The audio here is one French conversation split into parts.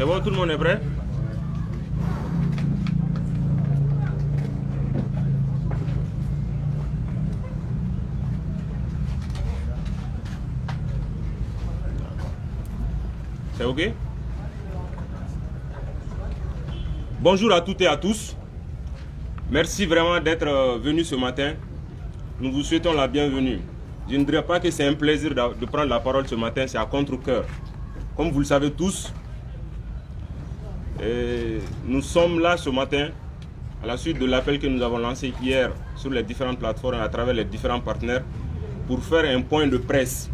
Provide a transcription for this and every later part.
C'est bon, tout le monde est prêt? C'est OK? Bonjour à toutes et à tous. Merci vraiment d'être venus ce matin. Nous vous souhaitons la bienvenue. Je ne dirais pas que c'est un plaisir de prendre la parole ce matin, c'est à contre-cœur. Comme vous le savez tous, nous sommes là ce matin à la suite de l'appel que nous avons lancé hier sur les différentes plateformes à travers les différents partenaires pour faire un point de presse,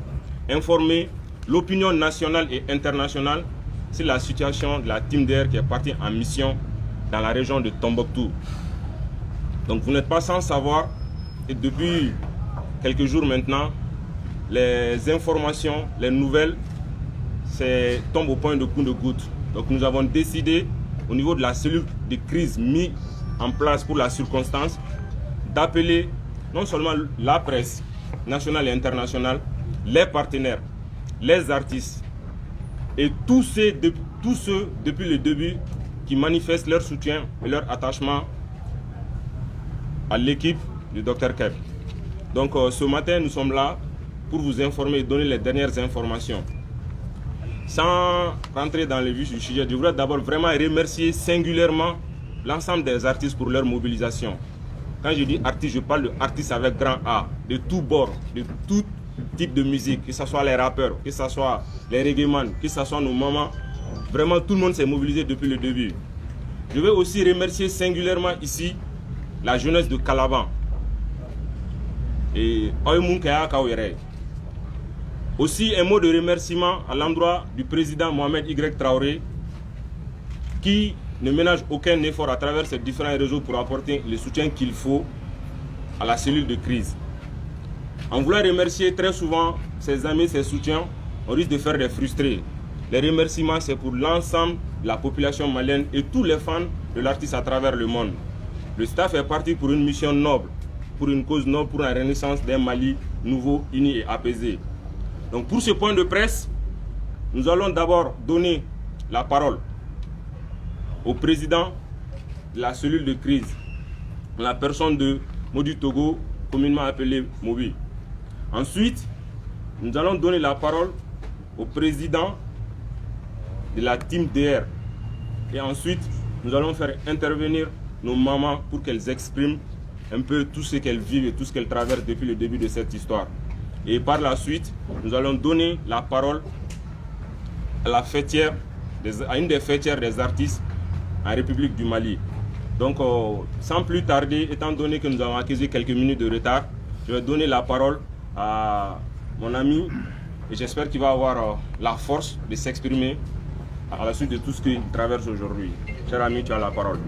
informer l'opinion nationale et internationale sur la situation de la Team DR qui est partie en mission dans la région de Tombouctou. Donc vous n'êtes pas sans savoir, et depuis quelques jours maintenant, les informations, les nouvelles tombent au point de coup de goutte. Donc nous avons décidé au niveau de la cellule de crise mise en place pour la circonstance d'appeler non seulement la presse nationale et internationale, les partenaires, les artistes et tous ceux depuis le début qui manifestent leur soutien et leur attachement à l'équipe du Dr Keb. Donc ce matin, nous sommes là pour vous informer et donner les dernières informations. Sans rentrer dans le vif du sujet, je voudrais d'abord vraiment remercier singulièrement l'ensemble des artistes pour leur mobilisation. Quand je dis artistes, je parle d'artistes avec grand A, de tous bords, de tout type de musique, que ce soit les rappeurs, que ce soit les reggaeman, que ce soit nos mamans. Vraiment, tout le monde s'est mobilisé depuis le début. Je veux aussi remercier singulièrement ici la jeunesse de Calaban. Et aussi un mot de remerciement à l'endroit du président Mohamed Y. Traoré qui ne ménage aucun effort à travers ces différents réseaux pour apporter le soutien qu'il faut à la cellule de crise. En voulant remercier très souvent ses amis, ses soutiens, on risque de faire des frustrés. Les remerciements, c'est pour l'ensemble de la population malienne et tous les fans de l'artiste à travers le monde. Le staff est parti pour une mission noble, pour une cause noble, pour la renaissance d'un Mali nouveau, uni et apaisé. Donc pour ce point de presse, nous allons d'abord donner la parole au président de la cellule de crise, la personne de Modi Togo, communément appelé Mobi. Ensuite, nous allons donner la parole au président de la Team DR. Et ensuite, nous allons faire intervenir nos mamans pour qu'elles expriment un peu tout ce qu'elles vivent et tout ce qu'elles traversent depuis le début de cette histoire. Et par la suite, nous allons donner la parole à la fêtière, à une des fêtières des artistes en République du Mali. Donc, sans plus tarder, étant donné que nous avons accusé quelques minutes de retard, je vais donner la parole à mon ami et j'espère qu'il va avoir la force de s'exprimer à la suite de tout ce qu'il traverse aujourd'hui. Cher ami, tu as la parole.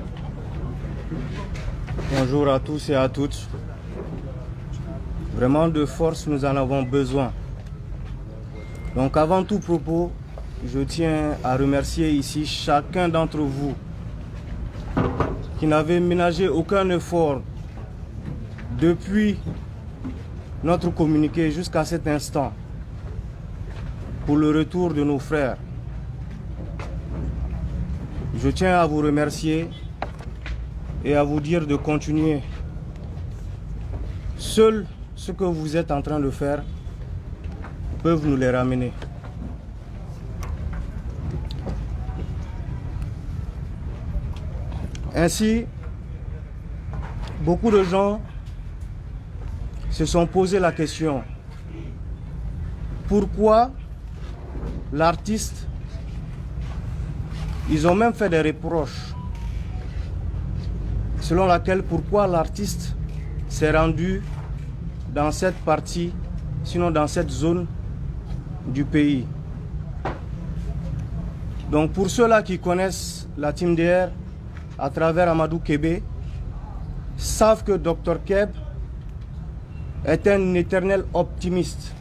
Bonjour à tous et à toutes. Vraiment de force, nous en avons besoin. Donc avant tout propos, je tiens à remercier ici chacun d'entre vous qui n'avait ménagé aucun effort depuis notre communiqué jusqu'à cet instant pour le retour de nos frères. Je tiens à vous remercier et à vous dire de continuer. Seul ce que vous êtes en train de faire peuvent nous les ramener. Ainsi, beaucoup de gens se sont posé la question: pourquoi l'artiste, ils ont même fait des reproches selon laquelle pourquoi l'artiste s'est rendu dans cette partie, sinon dans cette zone du pays. Donc pour ceux-là qui connaissent la Team DR à travers Amadou Kébé, savent que Dr Keb est un éternel optimiste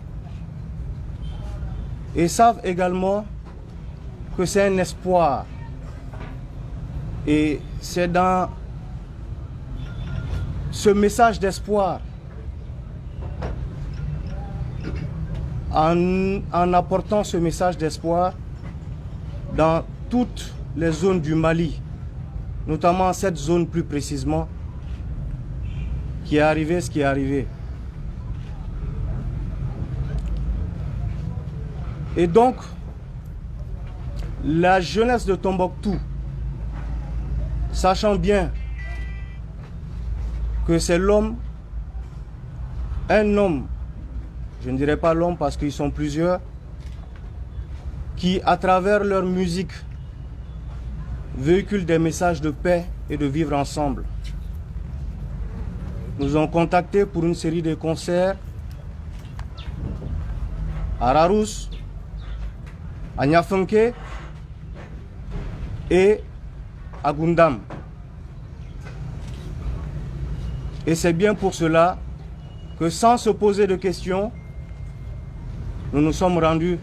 et savent également que c'est un espoir. Et c'est dans ce message d'espoir, en apportant ce message d'espoir dans toutes les zones du Mali, notamment cette zone plus précisément, qui est arrivé ce qui est arrivé. Et donc, la jeunesse de Tombouctou, sachant bien que c'est l'homme, un homme, je ne dirais pas l'homme parce qu'ils sont plusieurs, qui à travers leur musique véhiculent des messages de paix et de vivre ensemble, nous ont contactés pour une série de concerts à Rarous, à Niafunke et à Gundam. Et c'est bien pour cela que sans se poser de questions, nous nous sommes rendus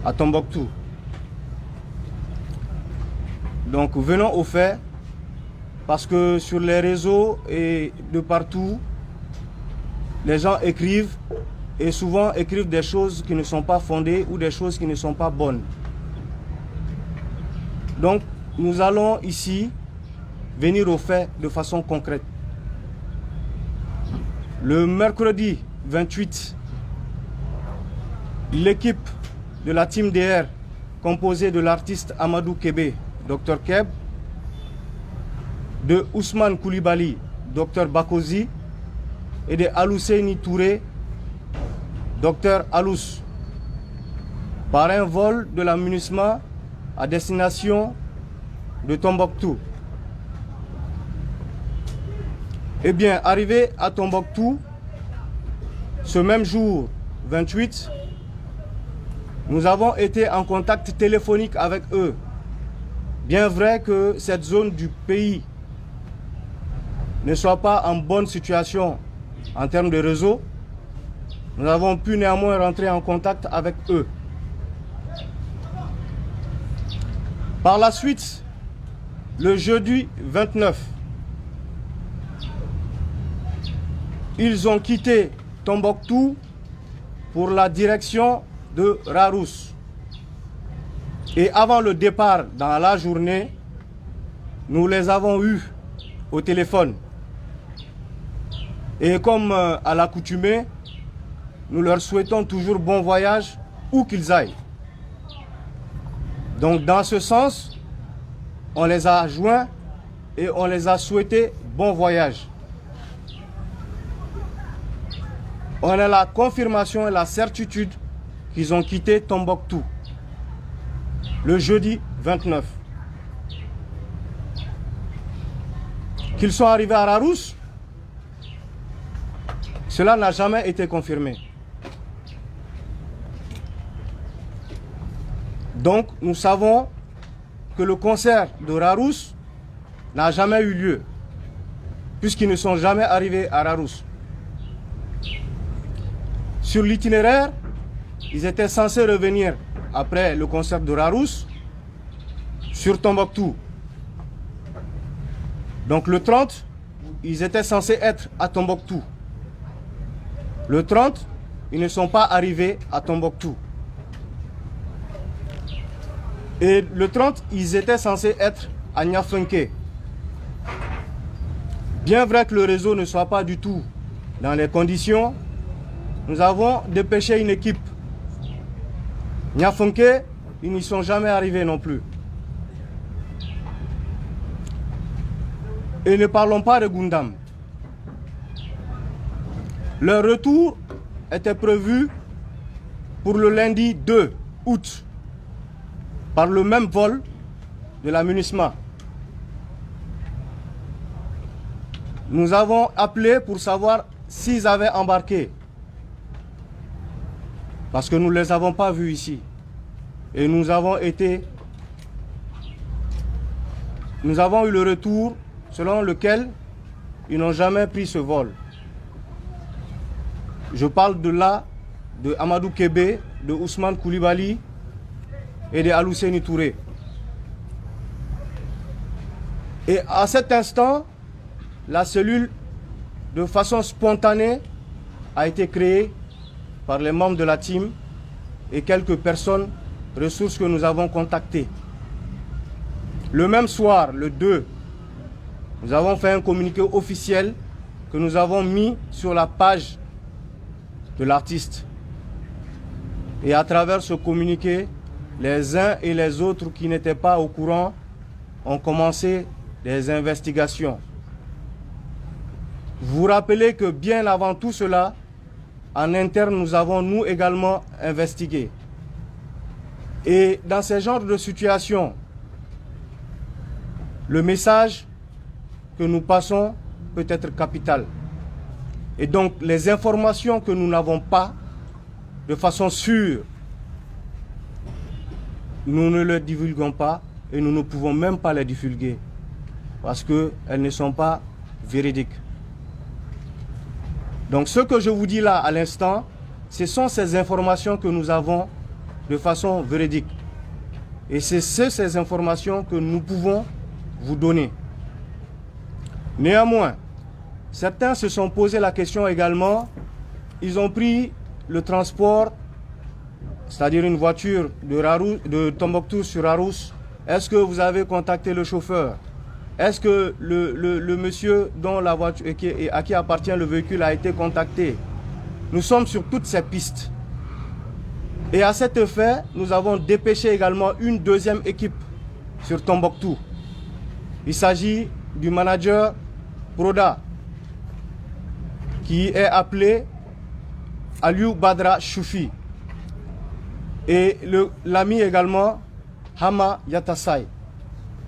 à Tombouctou. Donc venons au fait, parce que sur les réseaux et de partout, les gens écrivent et souvent écrivent des choses qui ne sont pas fondées ou des choses qui ne sont pas bonnes. Donc nous allons ici venir au fait de façon concrète. Le mercredi 28, l'équipe de la team DR composée de l'artiste Amadou Kébé, Dr Keb, de Ousmane Koulibaly, Dr Bakozi, et de Alousseni Touré, Dr Alous, par un vol de la MINUSMA à destination de Tombouctou. Eh bien, arrivé à Tombouctou, ce même jour 28, nous avons été en contact téléphonique avec eux. Bien vrai que cette zone du pays ne soit pas en bonne situation en termes de réseau, nous avons pu néanmoins rentrer en contact avec eux. Par la suite, le jeudi 29, ils ont quitté Tombouctou pour la direction de Rarous. Et avant le départ dans la journée, nous les avons eus au téléphone. Et comme à l'accoutumée, nous leur souhaitons toujours bon voyage où qu'ils aillent. Donc dans ce sens, on les a joints et on les a souhaité bon voyage. On a la confirmation et la certitude qu'ils ont quitté Tombouctou le jeudi 29. Qu'ils sont arrivés à Rarous, cela n'a jamais été confirmé. Donc nous savons que le concert de Rarous n'a jamais eu lieu, puisqu'ils ne sont jamais arrivés à Rarous. Sur l'itinéraire, ils étaient censés revenir après le concert de Rarous sur Tombouctou. Donc le 30, ils étaient censés être à Tombouctou. Le 30, ils ne sont pas arrivés à Tombouctou. Et le 30, ils étaient censés être à Niafunke. Bien vrai que le réseau ne soit pas du tout dans les conditions, nous avons dépêché une équipe. Niafunke, ils n'y sont jamais arrivés non plus. Et ne parlons pas de Gundam. Leur retour était prévu pour le lundi 2 août par le même vol de la MINUSMA. Nous avons appelé pour savoir s'ils avaient embarqué, parce que nous ne les avons pas vus ici. Et nous avons eu le retour selon lequel ils n'ont jamais pris ce vol. Je parle de Amadou Kébé, de Ousmane Koulibaly et de Alousseni Touré. Et à cet instant, la cellule, de façon spontanée, a été créée par les membres de la team et quelques personnes ressources que nous avons contactées. Le même soir, le 2, nous avons fait un communiqué officiel que nous avons mis sur la page de l'artiste. Et à travers ce communiqué, les uns et les autres qui n'étaient pas au courant ont commencé des investigations. Vous rappelez que bien avant tout cela, en interne, nous avons nous également investigué. Et dans ce genre de situation, le message que nous passons peut être capital. Et donc, les informations que nous n'avons pas, de façon sûre, nous ne les divulguons pas et nous ne pouvons même pas les divulguer parce qu'elles ne sont pas véridiques. Donc, ce que je vous dis là à l'instant, ce sont ces informations que nous avons de façon véridique. Et c'est ces informations que nous pouvons vous donner. Néanmoins, certains se sont posé la question également. Ils ont pris le transport, c'est-à-dire une voiture de Tombouctou sur Arousse. Est-ce que vous avez contacté le chauffeur? Est-ce que le monsieur dont la voiture, à qui appartient le véhicule a été contacté? Nous sommes sur toutes ces pistes. Et à cet effet, nous avons dépêché également une deuxième équipe sur Tombouctou. Il s'agit du manager Proda, qui est appelé Aliou Badra Choufi, et l'ami également Hama Yatassay.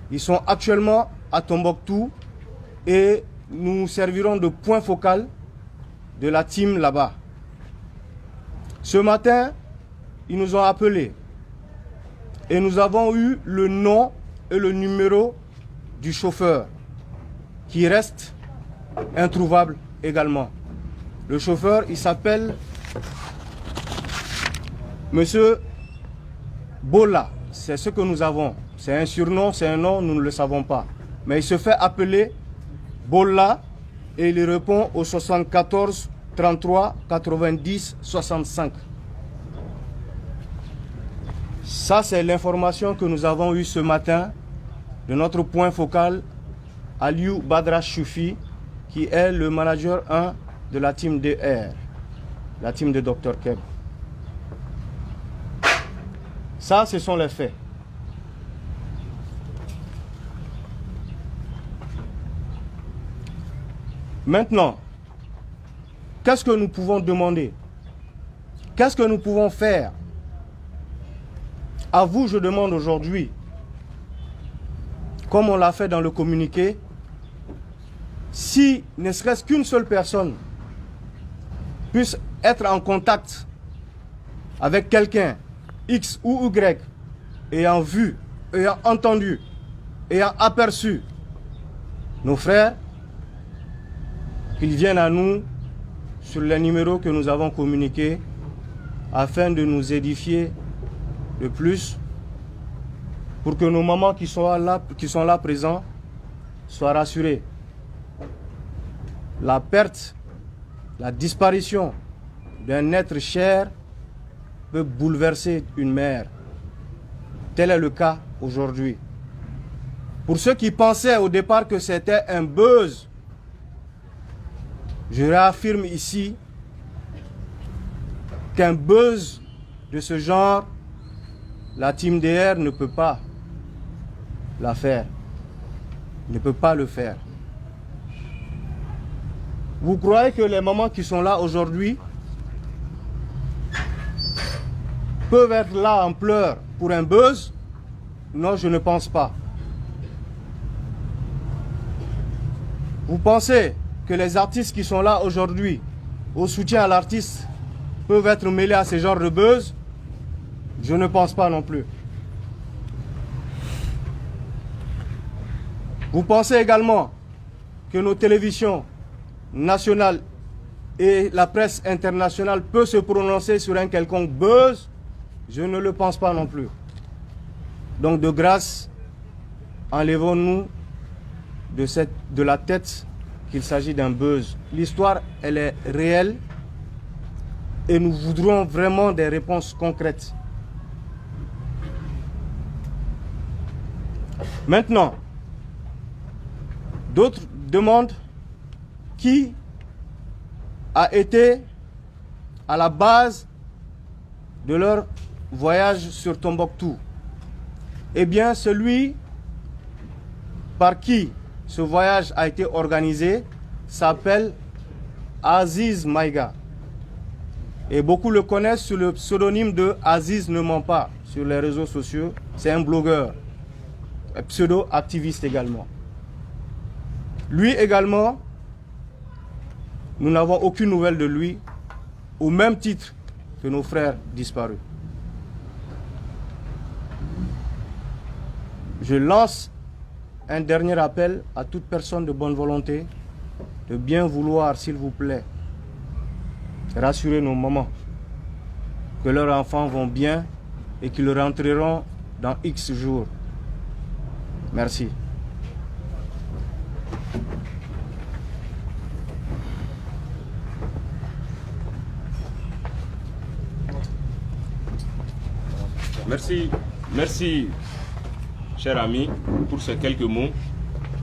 Ils sont actuellement à Tombouctou et nous servirons de point focal de la team là-bas. Ce matin, ils nous ont appelés et nous avons eu le nom et le numéro du chauffeur qui reste introuvable également. Le chauffeur, il s'appelle Monsieur Bola. C'est ce que nous avons. C'est un surnom, c'est un nom, nous ne le savons pas. Mais il se fait appeler Bola et il répond au 74 33 90 65. Ça, c'est l'information que nous avons eue ce matin de notre point focal, Aliou Badra Choufi, qui est le manager 1 de la team DR, la team de Dr Keb. Ça, ce sont les faits. Maintenant, qu'est-ce que nous pouvons demander? Qu'est-ce que nous pouvons faire? À vous, je demande aujourd'hui, comme on l'a fait dans le communiqué, si ne serait-ce qu'une seule personne puisse être en contact avec quelqu'un, X ou Y, ayant vu, ayant entendu, ayant aperçu nos frères, qu'ils viennent à nous sur les numéros que nous avons communiqués afin de nous édifier de plus pour que nos mamans qui sont là présents soient rassurées. La perte, la disparition d'un être cher peut bouleverser une mère. Tel est le cas aujourd'hui. Pour ceux qui pensaient au départ que c'était un buzz, je réaffirme ici qu'un buzz de ce genre, la team DR ne peut pas la faire. Ne peut pas le faire. Vous croyez que les mamans qui sont là aujourd'hui peuvent être là en pleurs pour un buzz? Non, je ne pense pas. Vous pensez que les artistes qui sont là aujourd'hui, au soutien à l'artiste, peuvent être mêlés à ce genre de buzz? Je ne pense pas non plus. Vous pensez également que nos télévisions nationales et la presse internationale peuvent se prononcer sur un quelconque buzz? Je ne le pense pas non plus. Donc de grâce, enlevons-nous de la tête qu'il s'agit d'un buzz. L'histoire, elle est réelle et nous voudrons vraiment des réponses concrètes. Maintenant, d'autres demandent qui a été à la base de leur voyage sur Tombouctou. Eh bien, celui par qui ce voyage a été organisé s'appelle Aziz Maïga. Et beaucoup le connaissent sous le pseudonyme de Aziz ne ment pas sur les réseaux sociaux. C'est un blogueur, un pseudo-activiste également. Lui également, nous n'avons aucune nouvelle de lui, au même titre que nos frères disparus. Je lance un dernier appel à toute personne de bonne volonté de bien vouloir, s'il vous plaît, rassurer nos mamans que leurs enfants vont bien et qu'ils rentreront dans X jours. Merci. Merci, cher ami, pour ces quelques mots.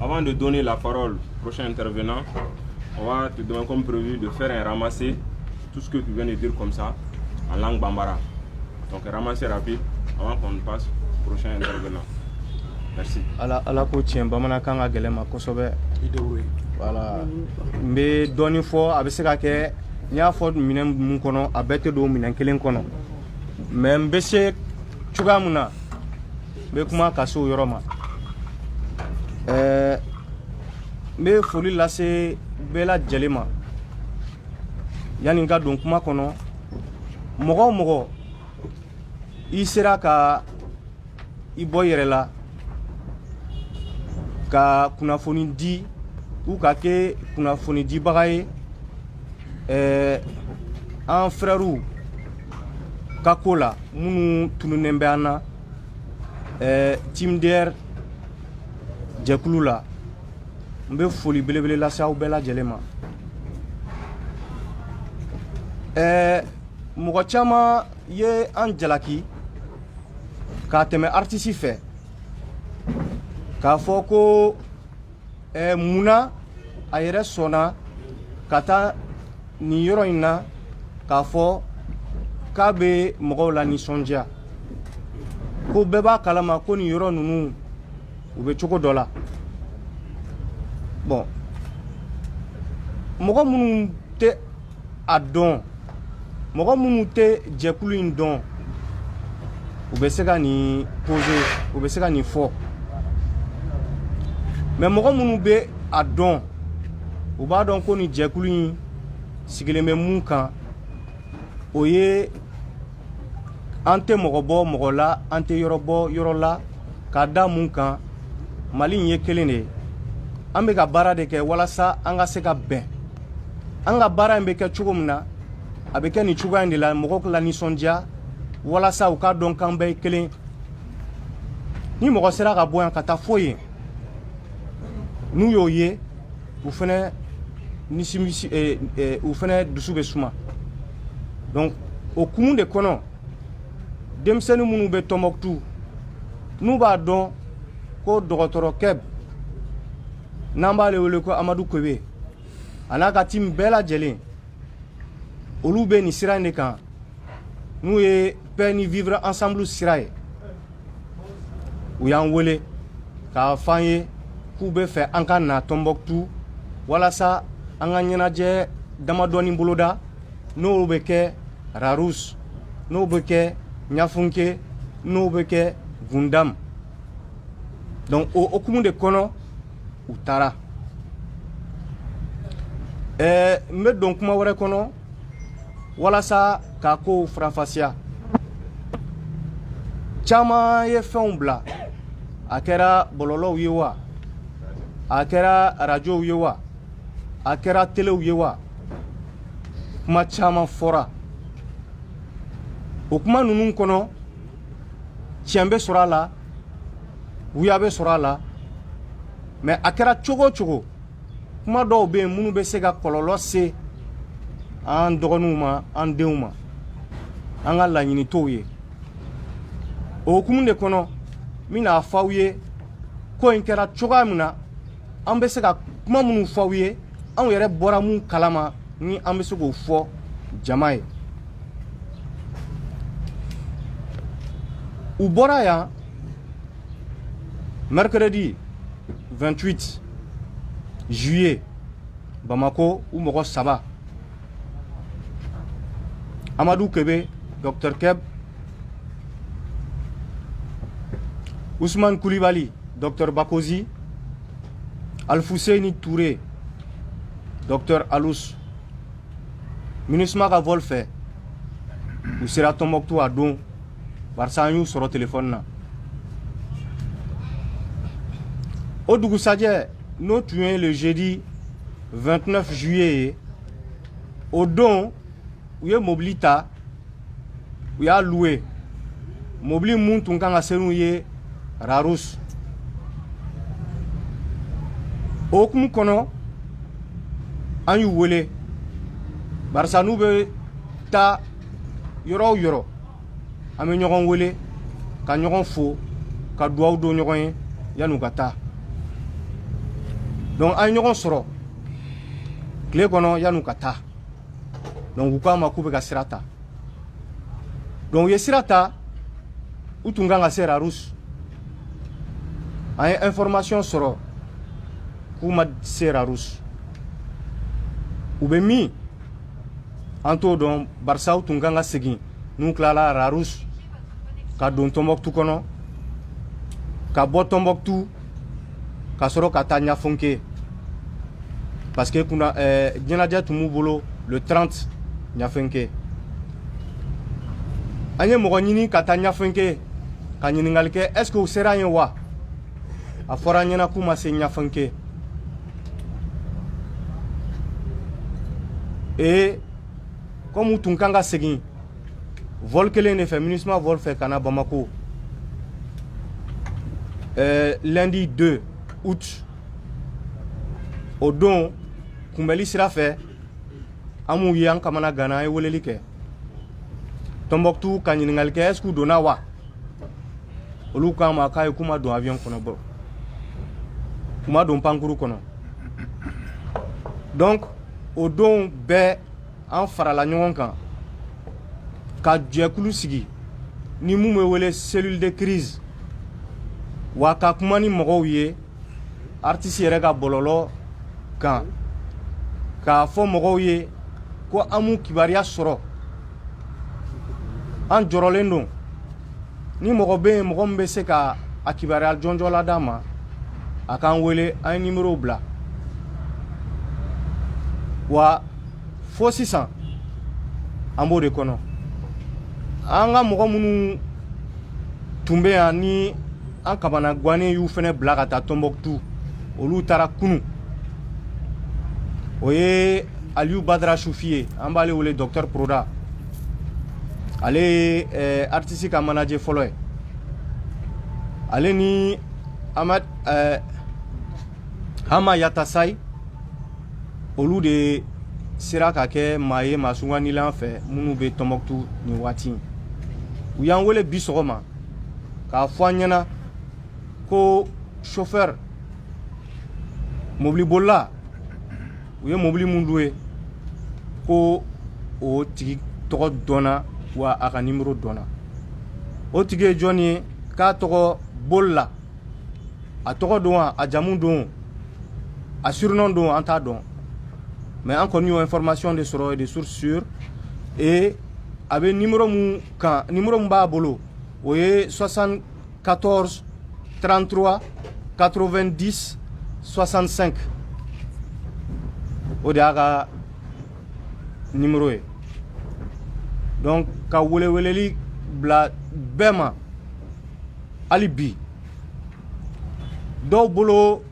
Avant de donner la parole au prochain intervenant, on va te demander comme prévu de faire un ramassé, tout ce que tu viens de dire comme ça, en langue bambara. Donc un ramassé rapide avant qu'on passe au prochain intervenant. Merci. Ala ko tiɲɛ bamanankan ka gɛlɛn ma kosɛbɛ. Voilà. N bɛ dɔɔnin fɔ a bɛ se ka kɛ n y'a fɔ minɛn mun kɔnɔ a bɛɛ tɛ don minɛn kelen kɔnɔ. Mais n bɛ se cogoya mun na n bɛ kuma ka se o yɔrɔ ma. N bɛ foli lase bɛɛ lajɛlen ma. Yani n ka don kuma kɔnɔ mɔgɔ o mɔgɔ i sera ka i bɔ yɛrɛ la ka kunnafoni di ou ka kɛ kunnafoni dibaga ye an frères ka ko la minnu tununnen bɛ an na TIMDR jɛkulu la n bɛ foli belebele lase aw bɛɛ lajɛlen ma. Mɔgɔ caman ye an jalaki k'a tɛmɛ artiste fɛ k'a fɔ ko munna a yɛrɛ sɔnna ka taa nin yɔrɔ in na k'a fɔ k'a bɛ mɔgɔw la nisɔndiya ko bɛɛ b'a kalama ko nin yɔrɔ ninnu u bɛ cogo dɔ la. Bon, mɔgɔ minnu tɛ a dɔn, mɔgɔ minnu tɛ jɛkulu in dɔn, u bɛ se ka nin poser, u bɛ se ka nin fɔ. Mais mɔgɔ minnu bɛ a dɔn, u b'a dɔn ko nin jɛkulu in sigilen bɛ mun kan, o ye an tɛ mɔgɔ bɔ mɔgɔ la, an tɛ yɔrɔ bɔ yɔrɔ la, k'a da mun kan, Mali in ye kelen de ye. An bɛ ka baara de kɛ walasa an ka se ka bɛn. An ka baara in bɛ kɛ cogo min na, a bɛ kɛ nin cogoya in de la, mɔgɔw la nisɔndiya walasa u k'a dɔn k'an bɛɛ ye kelen. Ni mɔgɔ sera ka bɔ yan ka taa fo yen, n'u y'o ye, u fɛnɛ dusu bɛ suma. Donc o kumu de kɔnɔ, denmisɛnnin minnu bɛ Tombouctou, n'u b'a dɔn ko dɔgɔtɔrɔ Kɛb, n'an b'ale wele ko Amadu Kobe, a n'a ka team bɛɛ lajɛlen, olu bɛ nin sira in de kan, n'u ye paix ni vivre ensemble sira ye. U y'an wele k'a fɔ an ye k'u bɛ fɛ an ka na Tombouctou walasa an ka ɲɛnajɛ damadɔni boloda, n'o bɛ kɛ Rarous, n'o bɛ kɛ Ɲafunke, n'o bɛ kɛ Gundam. Donc o hukumu de kɔnɔ u taara. N bɛ don kuma wɛrɛ kɔnɔ walasa k'a ko farafasiya. Caman ye fɛnw bila, a kɛra bɔlɔlɔw ye wa, a kɛra arajow ye wa, a kɛra telew ye wa, kuma caman fɔra. O kuma ninnu kɔnɔ tiɲɛ bɛ sɔrɔ a la, wuya bɛ sɔrɔ a la, mais a kɛra cogo o cogo, kuma dɔw bɛ yen minnu bɛ se ka kɔlɔlɔ se an dɔgɔninw ma, an denw ma, an ka laɲini t'o ye. O hukumu de kɔnɔ n bɛna fɔ aw ye ko in kɛra cogoya min na an bɛ se ka kuma minnu fɔ aw ye anw yɛrɛ bɔra mun kalama ni an bɛ se k'o fɔ jama ye. U bɔra yan mercredi 28 juillet Bamako u mɔgɔ 3 Amadou Kebe, Dr Keb, Ousmane Koulibaly, Dr Bakozi, Alfousseini Touré, Dr Alous, MINUSMA ka vol fɛ u sera Tombouctou a don barisa an y'u sɔrɔ téléphone na. O dugusajɛ n'o tun ye le jeudi 29 juillet ye, o don u ye mobili ta u y'a loué. Mobili mun tun kan ka se n'u ye Rarous. O hukumu kɔnɔ an y'u wele barisa n'u bɛ taa yɔrɔ o yɔrɔ an bɛ ɲɔgɔn wele ka ɲɔgɔn fo ka dugawu don ɲɔgɔn ye yan'u ka taa. Donc an ye ɲɔgɔn sɔrɔ tile kɔnɔ yan'u ka taa. Donc u k'a ma k'u bɛ ka sira ta. Donc u ye sira ta u tun kan ka se Rarous. An ye information sɔrɔ k'u ma se Rarous. U bɛ min an t'o dɔn barisa u tun kan ka segin n'u tilala Rarous ka don Tombouctou kɔnɔ ka bɔ Tombouctou ka sɔrɔ ka taa Ɲafonke parce que ɲɛnajɛ tun b'u bolo le 30 Ɲafonke. An ye mɔgɔ ɲini ka taa Ɲafonke ka ɲininkali kɛ est-ce que u sera yen wa? A fɔra an ɲɛna k'u ma se Ɲafonke. Et comme u tun kan ka segin vol kelen de fɛ MINUSMA vol fɛ ka na Bamako lundi 2 août, o don kunbɛli sira fɛ an m'u ye an kamana gana an ye weleli kɛ Tombouctou ka ɲininkali kɛ est-ce que u donna wa? Olu k'an ma k'a ye k'u ma don avion kɔnɔ bɔ u ma don pankuru kɔnɔ. Donc o don bɛɛ an farala ɲɔgɔn kan ka jɛkulu sigi ni mun bɛ wele cellule de crise wa ka kuma ni mɔgɔw ye artiste yɛrɛ ka bɔlɔlɔ kan k'a fɔ mɔgɔw ye ko an m'u kibaruya sɔrɔ an jɔrɔlen don ni mɔgɔ bɛ yen mɔgɔ min bɛ se ka a kibaruya jɔnjɔ la d'a ma a k'an wele an ye numéro bila wa fo sisan an b'o de kɔnɔ. An ka mɔgɔ minnu tun bɛ yan ni an kamana gannen y'u fɛnɛ bila ka taa Tombouctou olu taara kunu. O ye Aliou Badara Choufi ye an b'ale wele Docteur Proda. Ale ye artiste ka manager fɔlɔ ye. Ale ni Hama Yatasai olu de sera ka kɛ maa ye maa sugandilan fɛ minnu bɛ Tombouctou nin waati. U y'an wele bi sɔgɔma k'a fɔ an ɲɛna ko chauffeur mobili bolila u ye mobili mun loué ko o tigi tɔgɔ dɔnna wa a ka numéro dɔnna. O tigi ye jɔn ye k'a tɔgɔ bolila a tɔgɔ don wa a jamu don a surnom don an t'a dɔn. Mais an kɔni y'o information de sɔrɔ de sources sûres et a bɛ numéro mun kan numéro mun b'a bolo o ye 74 33 90 65 o de y'a ka numéro ye. Donc ka weleweleli bila bɛɛ ma hali bi dɔw bolo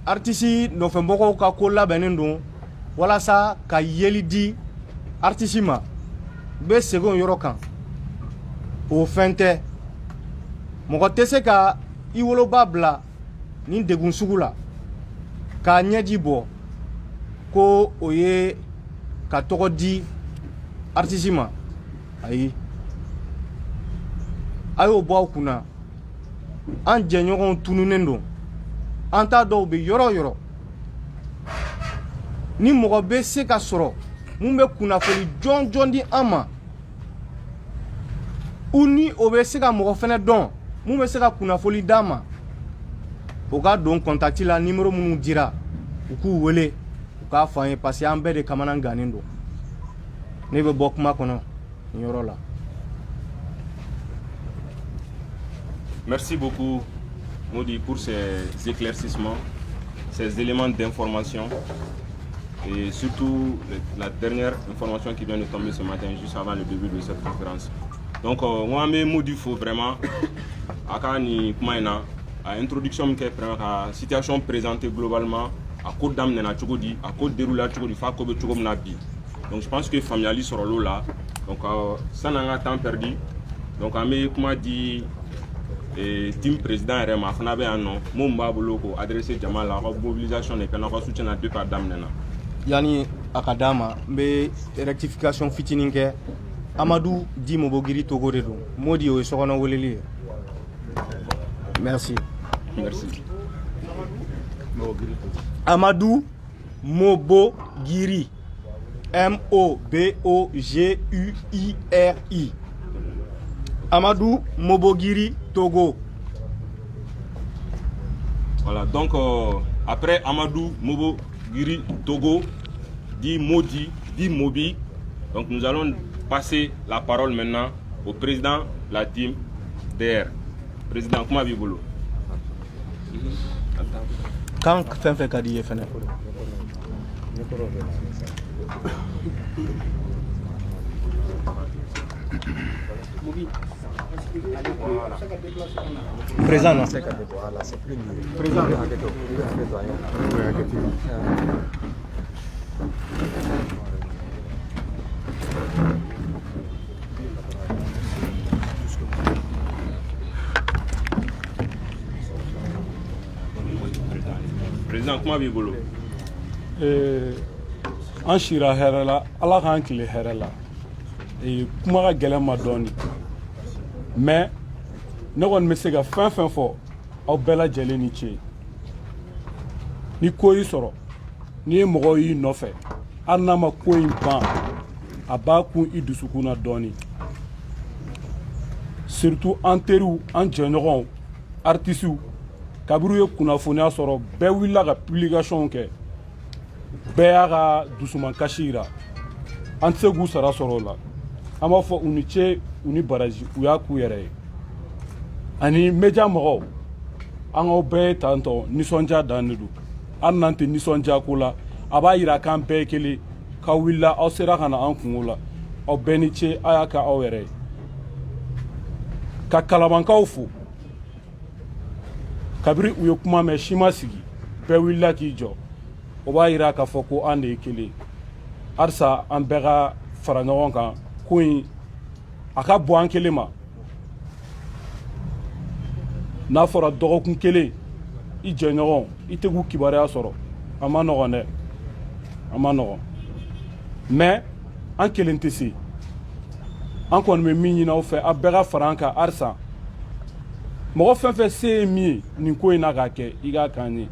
artiste nɔfɛmɔgɔw ka ko labɛnnen don walasa ka yeli di artiste ma bɛ segin yɔrɔ kan o fɛn tɛ. Mɔgɔ tɛ se ka i woloba bila nin degun sugu la k'a ɲɛji bɔ ko o ye ka tɔgɔ di artiste ma. Ayi, a y'o bɔ aw kunna an jɛɲɔgɔnw tununnen don anta dɔw be yɔrɔ yɔrɔ ni mɔgɔ bɛ se ka sɔrɔ mun bɛ kunnafoni jɔnjɔn di an ma ou ni o bɛ se ka mɔgɔ fɛnɛ dɔn mun bɛ se ka kunnafoni d'a ma o ka don contacti la numéro minnu dira u k'u wele u k'a fɔ an ye parce que an bɛɛ de kamana gannen don ne bɛ bɔ kuma kɔnɔ nin yɔrɔ la. Merci beaucoup Modi pour ces éclaircissements, ces éléments d'information et surtout la dernière information qui vient de tomber ce matin juste avant le début de cette conférence. Donc moi me Modi faut vraiment akani kumaina a introduction ke la situation présentée globalement à code d'amne na chogodi à code déroulé chogodi fa ko be chogom na bi. Donc je pense que familiali sur l'eau là. Donc ça n'a pas temps perdu. Donc ame kuma dit et team président RMA fana be anno mumba boloko adresser jama la mobilisation et kana ko soutien na deux par d'amne na. Yani akadama be rectification fitinin ke Amadou Di Mobogiri Togo de don Modi o sokona weleli. Merci. Merci. Amadou Mobogiri M-O-B-O-G-U-I-R-I. Amadou Mobogiri Togo. Voilà, donc après Amadou Mobogiri Togo, dit Modi, dit Mobi, donc nous allons passer la parole maintenant au président de la team DR. Président, comment avez-vous? Quand fait Kadi est fait. Présent, non? Présent. Président, comment avez-vous? An shira hɛrɛ la ala k'an tile hɛrɛ la kuma ka gɛlɛn ma dɔɔni mais ne kɔni bɛ se ka fɛn fɛn fɔ aw bɛɛ lajɛlen ni ce ni ko y'i sɔrɔ ni ye mɔgɔw y'i nɔfɛ hali n'a ma ko in ban a b'a kun i dusukun na dɔɔni surtout an teriw an jɛɲɔgɔnw artisiw kaburu ye kunnafoniya sɔrɔ bɛɛ wulila ka publication kɛ bɛɛ y'a ka dusumankasi yira an tɛ se k'u sara sɔrɔ o la an b'a fɔ u ni ce u ni baraji u y'a k'u yɛrɛ ye ani media mɔgɔw an k'aw bɛɛ ye tantɔ nisɔndiya dan de don hali n'an tɛ nisɔndiya ko la a b'a yira k'an bɛɛ ye kelen k'aw wulila aw sera ka na an kungo la aw bɛɛ ni ce a y'a kɛ aw yɛrɛ ye ka kalabankaw fo kabiri u ye kuma mɛn si ma sigi bɛɛ wulila k'i jɔ o b'a yira k'a fɔ ko an de ye kelen halisa an bɛɛ ka fara ɲɔgɔn kan ko in a ka bɔ an kelen ma n'a fɔra dɔgɔkun kelen i jɛɲɔgɔn i tɛ k'u kibaruya sɔrɔ a ma nɔgɔn dɛ a ma nɔgɔn mais an kelen tɛ se an kɔni bɛ min ɲini aw fɛ a bɛɛ ka fara an kan halisa mɔgɔ fɛn fɛn se ye min ye nin ko in na k'a kɛ i k'a k'an ye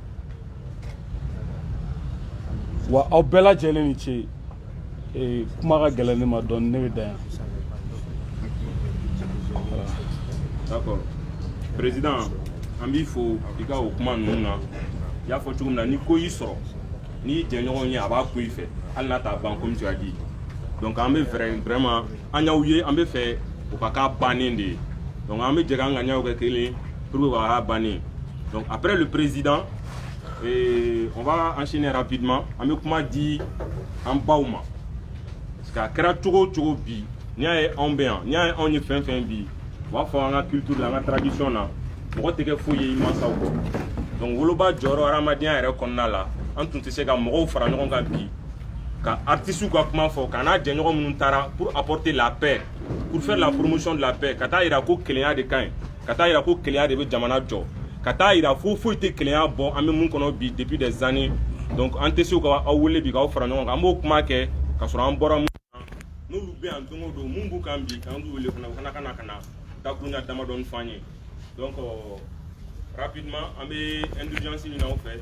wa aw bɛɛ lajɛlen ni ce kuma ka gɛlɛn ne ma dɔɔni ne bɛ dan yan. D'accord. Président, an b'i fo i ka o kuma ninnu na i y'a fɔ cogo min na ni ko y'i sɔrɔ n'i jɛɲɔgɔn ye a b'a ko i fɛ hali n'a t'a ban comme tu as dit donc an bɛ vraiment an y'aw ye an bɛ fɛ o ka k'a bannen de ye donc an bɛ jɛ k'an ka ɲɛw kɛ kelen pour que o ka k'a bannen donc après le président on va enchaîner rapidement an bɛ kuma di an baw ma parce que a kɛra cogo o cogo bi n'i y'a ye anw bɛ yan n'i y'a ye anw ye fɛn fɛn bi u b'a fɔ an ka culture la an ka tradition na mɔgɔ tɛ kɛ foyi ye i mansaw kɔ donc woloba jɔyɔrɔ hadamadenya yɛrɛ kɔnɔna la an tun tɛ se ka mɔgɔw fara ɲɔgɔn kan bi ka artistes ka kuma fɔ ka n'a jɛɲɔgɔn minnu taara pour apporter la paix pour faire la promotion de la paix ka taa yira ko kelenya de ka ɲi ka taa yira ko kelenya de bɛ jamana jɔ ka taa yira fo foyi tɛ kelenya bɔ an bɛ mun kɔnɔ bi depuis des années donc an tɛ se ka aw wele bi k'aw fara ɲɔgɔn kan an b'o kuma kɛ ka sɔrɔ an bɔra mun na n'olu bɛ yan don o don mun b'u kan bi k'an t'u wele fana o fana ka na dakuruɲa damadɔni f'an ye donc rapidement, on met indulgence in en fait.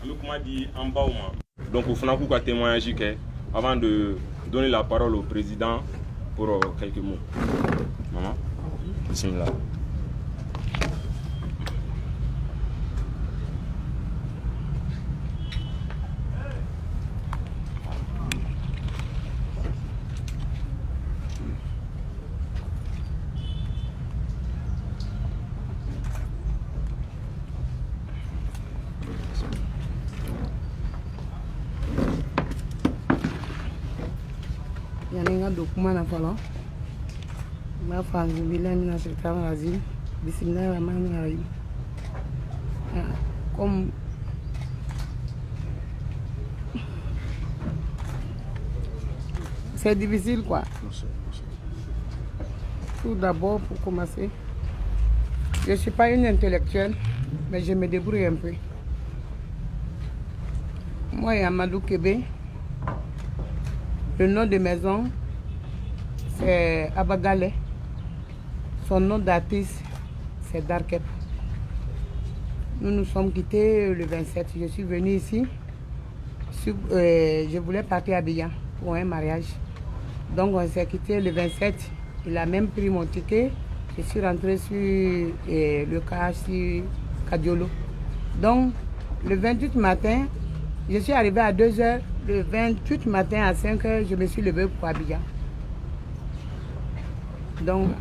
On comment dit en bas. Donc, au final, pour témoigner avant de donner la parole au président pour quelques mots. Maman, bismillah. Yani document na falo ma fa billahi mina shaitan razim bismillahir rahmanir rahim. Comme c'est difficile quoi. Tout d'abord pour commencer, je suis pas une intellectuelle mais je me débrouille un peu. Moi et Amadou Kébé, le nom de maison, c'est Abagale. Son nom d'artiste, c'est Darkep. Nous nous sommes quittés le 27. Je suis venue ici. Je voulais partir à Abidjan pour un mariage. Donc on s'est quitté le 27. Il a même pris mon ticket. Je suis rentrée sur le cas sur Kadiolo. Donc le 28 matin, je suis arrivée à 2 h. Le 28 matin à 5 h, je me suis levée pour Abidjan. Donc,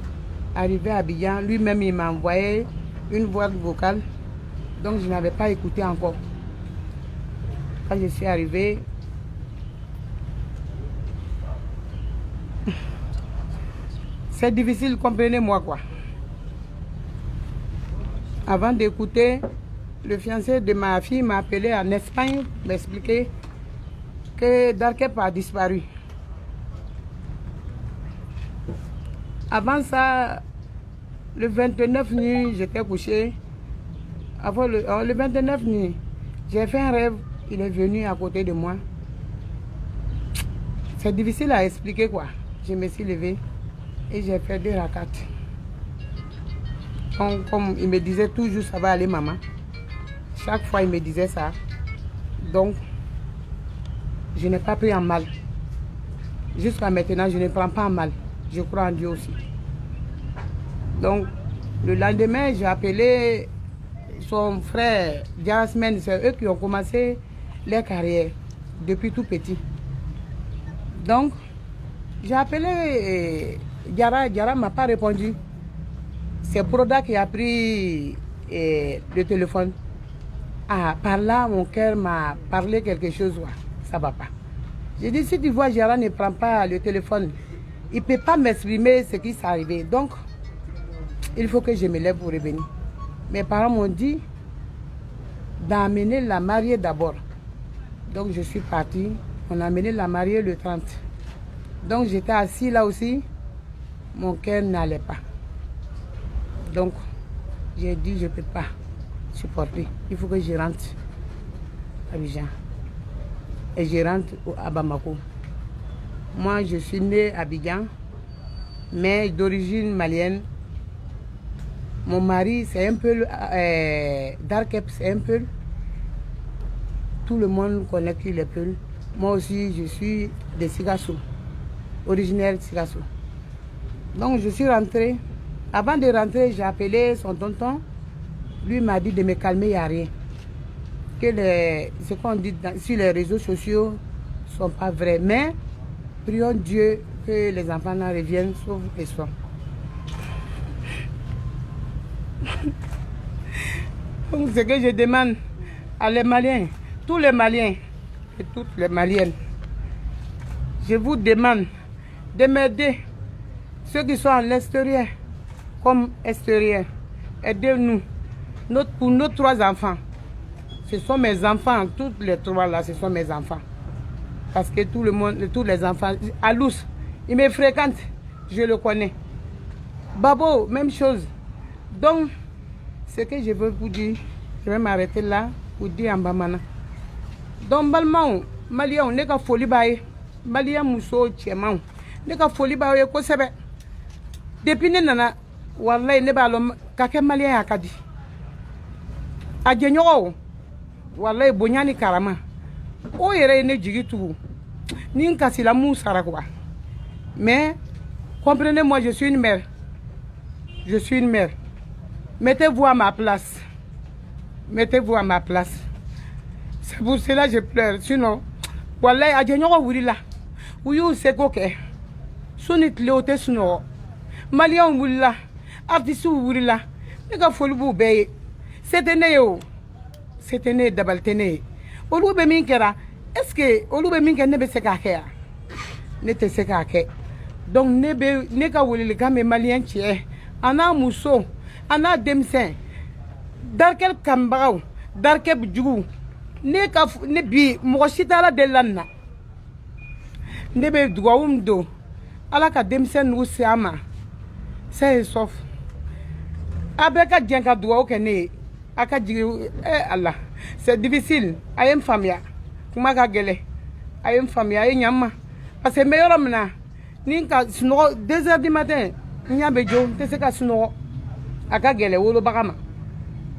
arrivé à Abidjan, lui-même, il m'a envoyé une voix vocale. Donc, je n'avais pas écouté encore. Quand je suis arrivée, c'est difficile, comprenez-moi quoi. Avant d'écouter, le fiancé de ma fille m'a appelé en Espagne pour m'expliquer que Darkep a disparu. Avant ça, le 29 nuit, j'étais couché. Avant le 29 nuit, j'ai fait un rêve. Il est venu à côté de moi. C'est difficile à expliquer quoi. Je me suis levée et j'ai fait 2 rakats. Comme il me disait toujours, ça va aller maman. Chaque fois, il me disait ça. Donc, je n'ai pas pris en mal. Jusqu'à maintenant, je ne prends pas en mal. Je crois en Dieu aussi. Donc, le lendemain, j'ai appelé son frère, Jasmine. C'est eux qui ont commencé leur carrière depuis tout petit. Donc, j'ai appelé Diara. Diara ne m'a pas répondu. C'est Proda qui a pris le téléphone. Ah, par là, mon cœur m'a parlé quelque chose. Ouais. Ça va pas. J'ai dit, si tu vois, Gérard ne prend pas le téléphone, il ne peut pas m'exprimer ce qui s'est arrivé. Donc, il faut que je me lève pour revenir. Mes parents m'ont dit d'amener la mariée d'abord. Donc, je suis partie. On a amené la mariée le 30. Donc, j'étais assis là aussi. Mon cœur n'allait pas. Donc, j'ai dit, je ne peux pas supporter. Il faut que je rentre à Abidjan. Et je rentre à Bamako. Moi, je suis née à Abidjan, mais d'origine malienne. Mon mari, c'est un peu Darkep, c'est un peu. Tout le monde connaît qu'il est Peul. Moi aussi, je suis de Sigasso, originaire de Sigasso. Donc, je suis rentrée. Avant de rentrer, j'ai appelé son tonton. Lui m'a dit de me calmer, il n'y a rien. Que ce qu'on dit sur les réseaux sociaux ne sont pas vrais. Mais, prions Dieu que les enfants en reviennent sauf et saufs. Donc, ce que je demande à les Maliens, tous les Maliens et toutes les Maliennes, je vous demande de m'aider. Ceux qui sont à l'extérieur, comme extérieur, aidez-nous. Pour nos 3 enfants. Ce sont mes enfants, tous les 3 là, ce sont mes enfants. Parce que tout le monde, tous les enfants, Alous, il me fréquente, je le connais. Babo, même chose. Donc, ce que je veux vous dire, je vais m'arrêter là pour dire en Bamana. Donc, Balmao, Malien, on n'est qu'à folie baye. Malien Mousso, Tchéman, n'est qu'à folie baye, quoi c'est bien. Depuis Nana, Wallah, n'est pas l'homme, qu'à Malien a dit. a jɛɲɔgɔnw wallahi bonya ni karama o yɛrɛ ye ne jigi tugu ni n kasila mun sara quoi mais comprenez-moi, je suis une mère. Je suis une mère. Mettez-vous à ma place. Mettez-vous à ma place. C'est pour cela que je pleure. Sinon, wallahi a jɛɲɔgɔn wulila u y'u seko kɛ su ni tile o tɛ sunɔgɔ maliyɛnw wulila artistes wulila ne ka foli b'u bɛɛ ye se tɛ ne ye o se tɛ ne ye dabali tɛ ne ye olu bɛ min kɛra est ce que olu bɛ min kɛ ne bɛ se k'a kɛ yan ne tɛ se k'a kɛ donc ne ka welelikan bɛ maliyɛn cɛ a n'a muso a n'a denmisɛn darikɛ kanbagaw darikɛ jugu ne bi mɔgɔ si tɛ ala delila nin na ne bɛ dugawu min don ala ka denmisɛn nugu se a ma ça est sauf a bɛɛ ka jɛn ka dugawu kɛ ne ye a ka jigi ala c'est difficile a ye n faamuya kuma ka gɛlɛ a ye n faamuya a ye ɲɛ n ma parce que n bɛ yɔrɔ min na ni ka sunɔgɔ 2 heures du matin n ɲa bɛ jo n tɛ se ka sunɔgɔ a ka gɛlɛ wolobaga ma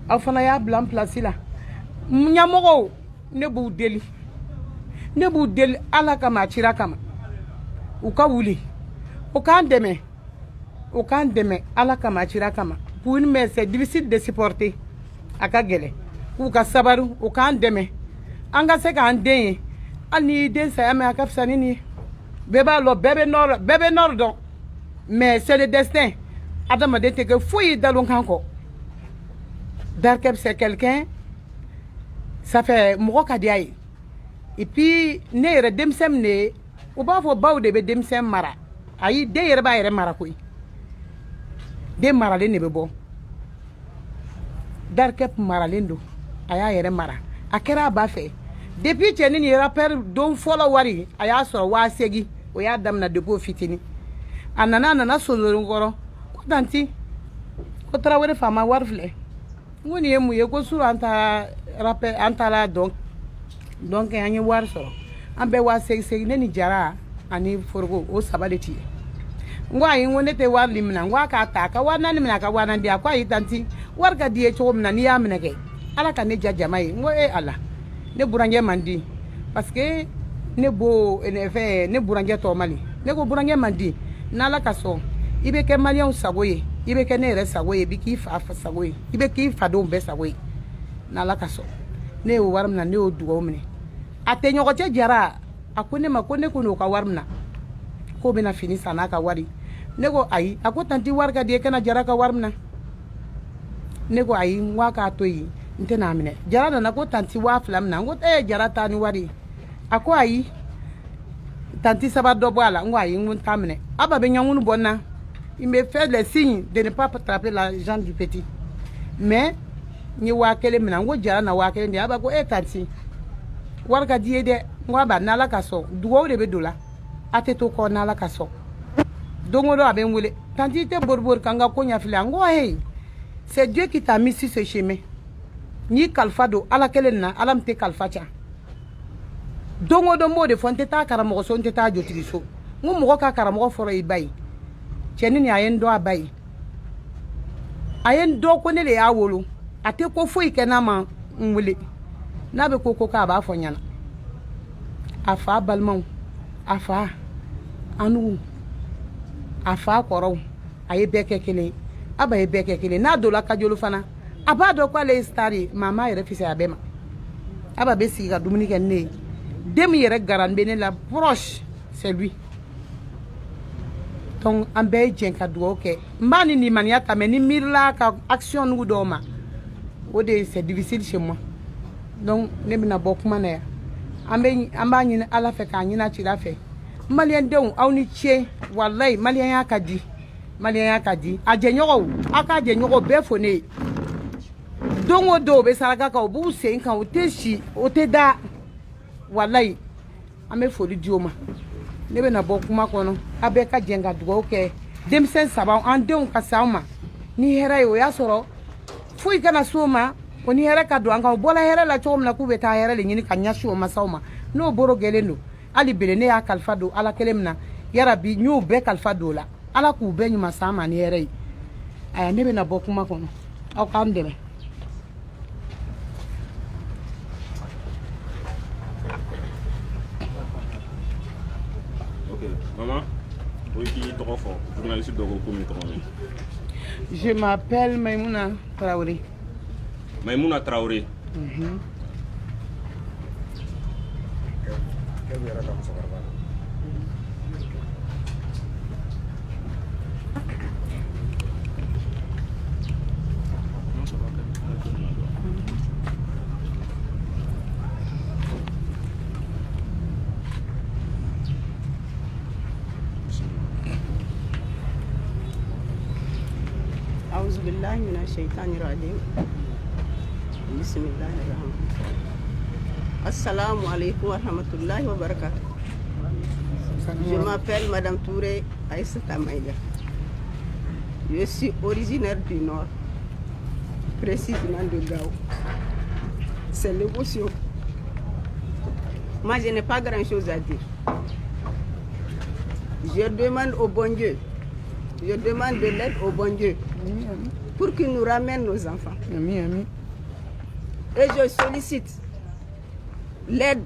aw fana y'a bila n place la ɲɛmɔgɔw ne b'u deli ala kama a cira kama u ka wuli u k'an dɛmɛ ala kama a cira kama pour une mère c'est difficile de supporter a ka gɛlɛ k'u ka sabari u k'an dɛmɛ an ka se k'an den ye hali ni y'i den saya mɛ a ka fisa ni nin ye bɛɛ b'a lɔ bɛɛ bɛ nɔrɔ dɔn mais c'est le destin adamaden tɛ kɛ foyi y'i dalon kan kɔ Darkeb c'est quelqu'un ça fait mɔgɔ ka di a ye et puis ne yɛrɛ denmisɛn min de ye u b'a fɔ baw de bɛ denmisɛn mara ayi den yɛrɛ b'a yɛrɛ mara koyi den maralen de bɛ bɔ Darkeb maralen don a y'a yɛrɛ mara a kɛra a ba fɛ depuis cɛni ni rappeur don fɔlɔ wari a y'a sɔrɔ 8,000 o y'a daminɛ depuis o fitini a nana sonsorin kɔrɔ ko tanti ko Tarawele faama wari filɛ n ko nin ye mun ye ko sur an taara rappeur an taara donc an ye wari sɔrɔ an bɛɛ 8,000 ne ni Jara ani Foroko o 3 de ci ye n ko ayi n ko ne tɛ wari minɛ n ko a k'a ta a ka 4,000 minɛ a ka 4,000 di a ko ayi tanti wari ka di ye cogo min na n'i y'a minɛ kɛ ala ka ne ja jama ye n ko ala ne buranjɛ man di parce que ne buranjɛ tɔ mali ne ko buranjɛ man di n'ala ka sɔn i bɛ kɛ maliyɛnw sago ye i bɛ kɛ ne yɛrɛ sago ye i bɛ k'i fa sago ye i bɛ k'i fadenw bɛɛ sago ye n'ala ka sɔn ne y'o wari minɛ ne y'o dugawu minɛ a tɛ ɲɔgɔn cɛ Jara a ko ne ma ko ne ko n'o ka wari minɛ k'o bɛna fini san n'a ka wari ne ko ayi a ko tanti wari ka di ye kana Jara ka wari minɛ ne ko ayi n ko a k'a to yen n tɛ n'a minɛ Jara nana ko tanti 2,000 minɛ n ko Jara taa ni wari a ko ayi tanti saba dɔ bɔ a la n ko ayi n ko n t'a minɛ a ba bɛ ɲɔgɔn bɔ n na il me fait les signes de ne pas attraper l'argent du petit mais n ye 1,000 minɛ n ko Jara na 1,000 di a ba ko tanti wari ka di ye dɛ n ko a ba n'ala ka sɔn dugawu de bɛ don la a tɛ to kɔ n'ala ka sɔn don o don a bɛ n wele tanti i tɛ boribori kan n ka ko ɲɛfilɛ n ko hey c'est Dieu qui t'a mis sur ce chemin n'i kalifa don ala kelen na ala min tɛ kalifa ca don o don n b'o de fɔ n tɛ taa karamɔgɔ so n tɛ taa jotigi so n ko mɔgɔ ka karamɔgɔ fɔlɔ i ba ye cɛni ni a ye n dɔn a ba ye a ye n dɔn ko ne de y'a wolo a tɛ ko foyi kɛ n'a ma n wele n'a bɛ ko k'a b'a fɔ n ɲɛna a fa balimaw a fa anugu a fa kɔrɔw a ye bɛɛ kɛ kelen a ba ye bɛɛ kɛ kelen n'a donna kajolu fana a b'a dɔn k'ale ye star ye mais a m'a yɛrɛ fisaya bɛɛ ma a ba bɛ sigi ka dumuni kɛ ni ne ye den min yɛrɛ garan bɛ ne la proche c'est lui donc an bɛɛ ye jɛn ka dugawu kɛ n b'a ni limaniya ta mais ni miirila ka action nugu dɔw ma o de c'est difficile chez moi donc ne bɛna bɔ kuma na yan an b'a ɲini ala fɛ k'a ɲini a cira fɛ maliyɛndenw aw ni ce walayi maliyɛnya ka di a jɛɲɔgɔnw aw k'a jɛɲɔgɔn bɛɛ fo ne ye don o don o bɛ saraka kan o b'u sen kan o tɛ si o tɛ da walayi an bɛ foli di o ma ne bɛna bɔ kuma kɔnɔ a bɛɛ ka jɛn ka dugawu kɛ denmisɛn 3 an denw ka s'anw ma ni hɛrɛ ye o y'a sɔrɔ foyi kana s'o ma o ni hɛrɛ ka don an kan o bɔla hɛrɛ la cogo min na k'u bɛ taa hɛrɛ de ɲini ka ɲɛsin o masaw ma n'o boro gɛlɛn don hali bele ne y'a kalifa don ala kelen min na yarabi n y'o bɛɛ kalifa don o la ala k'u bɛɛ ɲuman s'an ma ni hɛrɛ ye aya ne bɛna bɔ kuma kɔnɔ aw k'an dɛmɛ Maman, oui, qui est trop fort. Journaliste de Roko. Je m'appelle Maïmouna Traoré. Maïmouna Traoré. أعوذ بالله من الشيطان الرجيم بسم الله الرحمن الرحيم السلام عليكم ورحمة الله وبركاته. Je m'appelle Madame Touré Aïssata Maïga. Je suis originaire du Nord, précisément de Gao. C'est l'émotion. Moi, je n'ai pas grand-chose à dire. Je demande au bon Dieu, je demande de l'aide au bon Dieu pour qu'il nous ramène nos enfants. Et je sollicite l'aide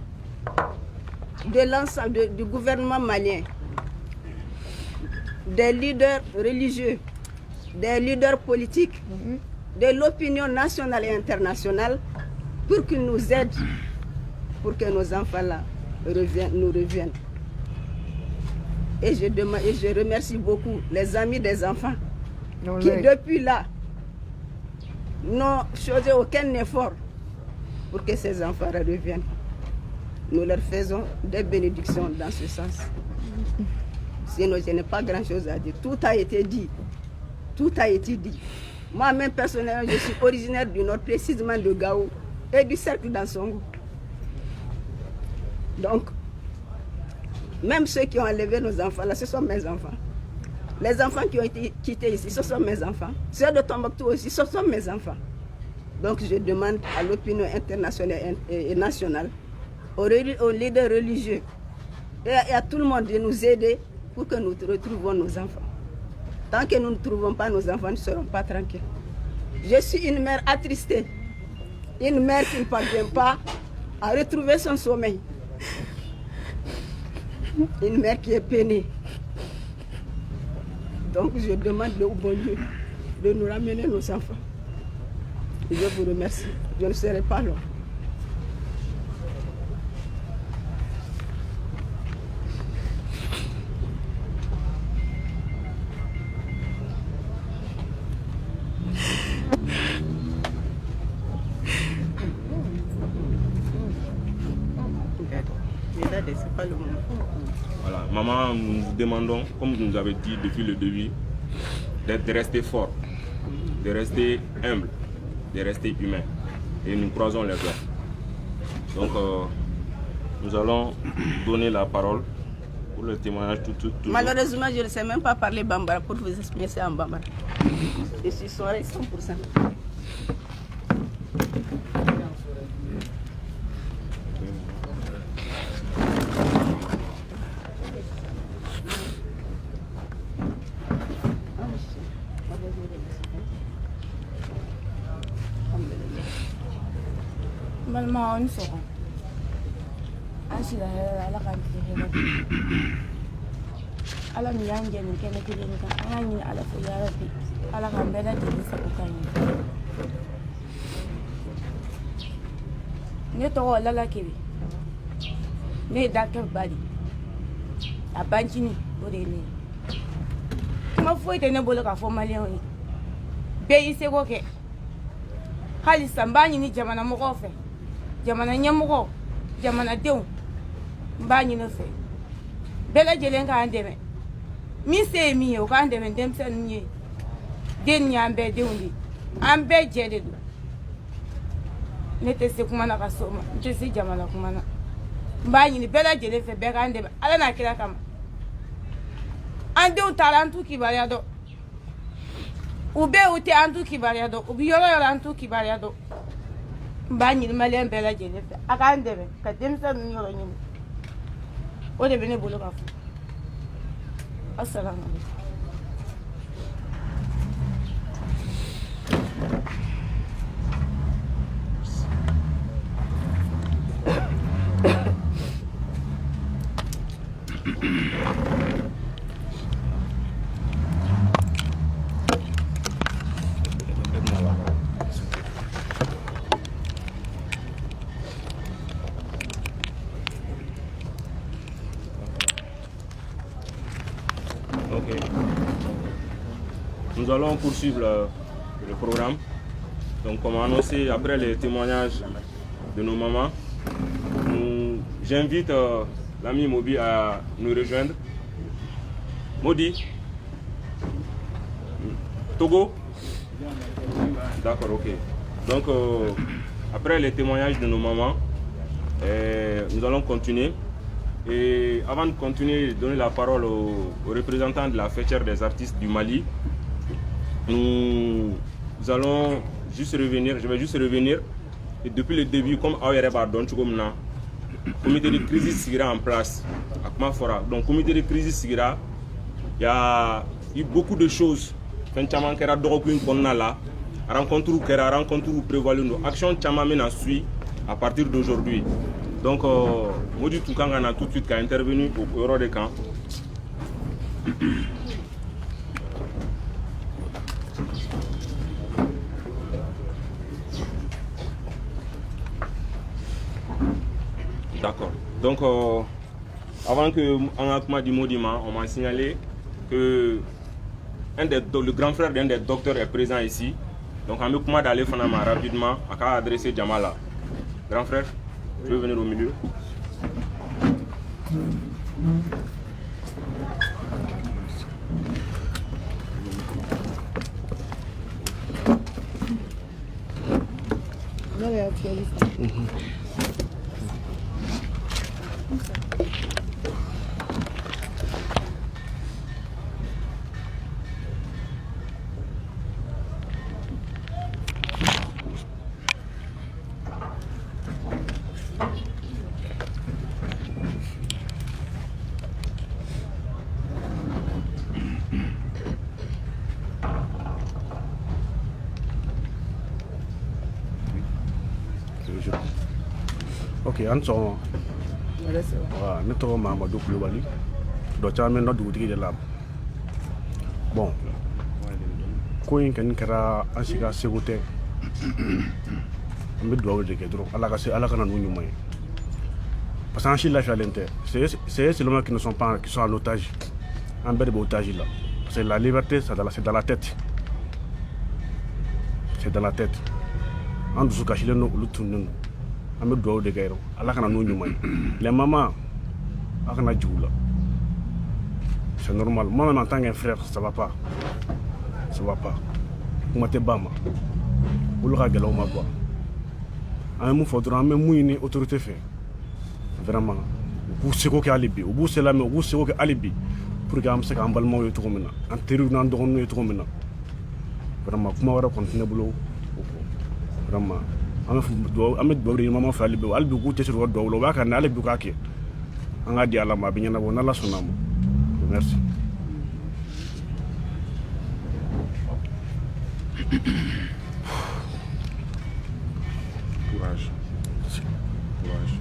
de l'ensemble du gouvernement malien, des leaders religieux, des leaders politiques, de l'opinion nationale et internationale pour qu'ils nous aident, pour que nos enfants-là nous reviennent. Et je remercie beaucoup les amis des enfants qui depuis là n'ont choisi aucun effort pour que ces enfants reviennent. Nous leur faisons des bénédictions dans ce sens. Sinon, je n'ai pas grand-chose à dire. Tout a été dit. Tout a été dit. Moi-même, personnellement, je suis originaire du Nord, précisément de Gao et du cercle d'Ansongo. Donc, même ceux qui ont enlevé nos enfants, là, ce sont mes enfants. Les enfants qui ont été quittés ici, ce sont mes enfants. Ceux de Tombouctou aussi, ce sont mes enfants. Donc, je demande à l'opinion internationale et nationale, aux leaders religieux et à tout le monde de nous aider pour que nous retrouvions nos enfants. Tant que nous ne trouvons pas nos enfants, nous ne serons pas tranquilles. Je suis une mère attristée, une mère qui ne parvient pas à retrouver son sommeil, une mère qui est peinée. Donc je demande au bon Dieu de nous ramener nos enfants. Et je vous remercie. Je ne serai pas long. Voilà, maman, nous vous demandons, comme vous nous avez dit depuis le début, de rester fort, de rester humble, de rester humain. Et nous croisons les doigts. Donc, nous allons donner la parole pour le témoignage tout. Malheureusement, je ne sais même pas parler bambara pour vous expliquer ça en bambara. Je suis soirée 100%. Malma on sɔgɔ an sira hɛrɛ la ala k'an tile hɛrɛ ala min y'an jɛ nin kɛnɛ kelen kan an y'a ɲini ala fɛ yarabi ala k'an bɛɛ lajɛlen sago ka ɲɛ ne tɔgɔ Lala Kebe ne ye Dakar Badi a Bancini o de ye ne ye kuma foyi tɛ ne bolo k'a fɔ maliyɛnw ye bɛɛ y'i seko kɛ hali sisan n b'a ɲini jamana mɔgɔw fɛ jamana ɲɛmɔgɔ jamanadenw n b'a ɲini fɛ bɛɛ lajɛlen k'an dɛmɛ min se ye min ye o k'an dɛmɛ denmisɛnninw ye den ni y'an bɛɛ denw de an bɛɛ jɛ de don ne tɛ se kuma na ka so ma n tɛ se jamana kuma na n b'a ɲini bɛɛ lajɛlen fɛ bɛɛ k'an dɛmɛ ala n'a kira kama an denw taara an t'u kibaruya dɔn u bɛ u tɛ an t'u kibaruya dɔn u bɛ yɔrɔ yɔrɔ an t'u kibaruya dɔn n b'a ɲini maliyɛn bɛɛ lajɛlen fɛ a k'an dɛmɛ ka denmisɛnninw yɔrɔ ɲini o de bɛ ne bolo ka fɔ asalaamaaleykum. Ok. Nous allons poursuivre le programme. Donc comme annoncé, après les témoignages de nos mamans, j'invite l'ami Mobi à nous rejoindre. Modi, Togo. D'accord, ok. Donc après les témoignages de nos mamans, nous allons continuer. Et avant de continuer, donner la parole aux représentants de la fêtière des artistes du Mali, nous allons juste revenir, je vais juste revenir. Et depuis le début, comme Aouereba Donchugomna, le comité de crise sera en place à Kmafora. Donc, le comité de crise sera, il y a eu beaucoup de choses. Fenchaman Kera Dorokun Konnala, rencontre ou prévalu, action Chamamena suit à partir d'aujourd'hui. Donc, Modi Toukanga a tout de suite intervenu au Euro des camps. D'accord. Donc, avant que Angakma di Modima, on m'a signalé que le grand frère d'un des docteurs est présent ici. Donc, Angakma d'aller rapidement à adresser Djamala. Grand frère, tu veux venir au milieu? Ok, an sɔgɔma. Ne tɔgɔ Mahamadou Kulubali, dɔ caman bɛ n dugutigi de la. Bon, ko in kɔni kɛra an si ka seko tɛ. An bɛ dugawu de kɛ dɔrɔn Ala ka na n'u ɲuman ye. Parce que an si lafiyalen tɛ. C'est eux seulement qui sont en otage. An bɛɛ de bɛ otage la. Parce que la liberté, c'est dans la tête. C'est dans la tête. An dusu kasilen don olu tunnen don. An bɛ dugawu de kɛ dɔrɔn Ala ka na n'u ɲuman ye. Les mamans, a kana jig'u la. C'est normal. Moi-même en tant qu'un frère, ça va pas. Ça va pas. Kuma tɛ ba ma. Olu ka gɛlɛn o ma quoi. An ye mun fɔ dɔrɔn an bɛ mun ɲini autorité fɛ. Vraiment, u k'u seko kɛ hali bi. U b'u se lamɛn, u b'u seko kɛ hali bi. Pour que an bɛ se k'an balimaw ye cogo min na, an teriw n'an dɔgɔninw ye cogo min na. Vraiment, kuma wɛrɛ kɔni tɛ ne bolo. Vraiment, an bɛ dugawu de ɲini mama fɛ hali bi u k'u cɛsiri u ka dugawu la. U b'a kɛ hali bi u k'a kɛ. An k'a di Ala ma, a bɛ ɲɛnabɔ n'Ala sɔnna ma. Merci. Courage. Courage.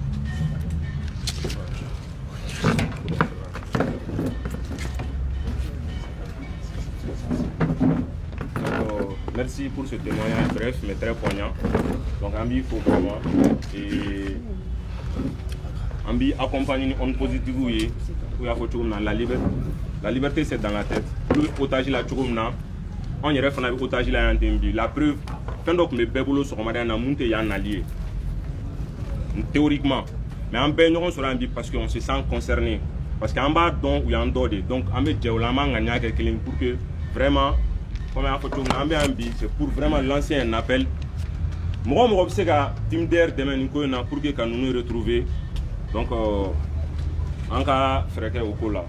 Merci pour ce témoignage bref mais très poignant. Donc Ambi faut vraiment et Ambi accompagne une positive où il y a la liberté c'est dans la tête. Plus otage la tchoumna, on y refait otage la yantembi. La preuve, fin donc mes bébolos sur Madame Monte y en allié. Théoriquement, mais en baignant sur l'ambi parce qu'on se sent concerné. Parce qu'en bas donc il y a un dodé. Donc on met Djaoulama gagner quelqu'un pour que vraiment comme c'est pour vraiment lancer un appel. Moi, je sais que Team DER demain pour que nous nous retrouver. Donc, en cas frère au cola.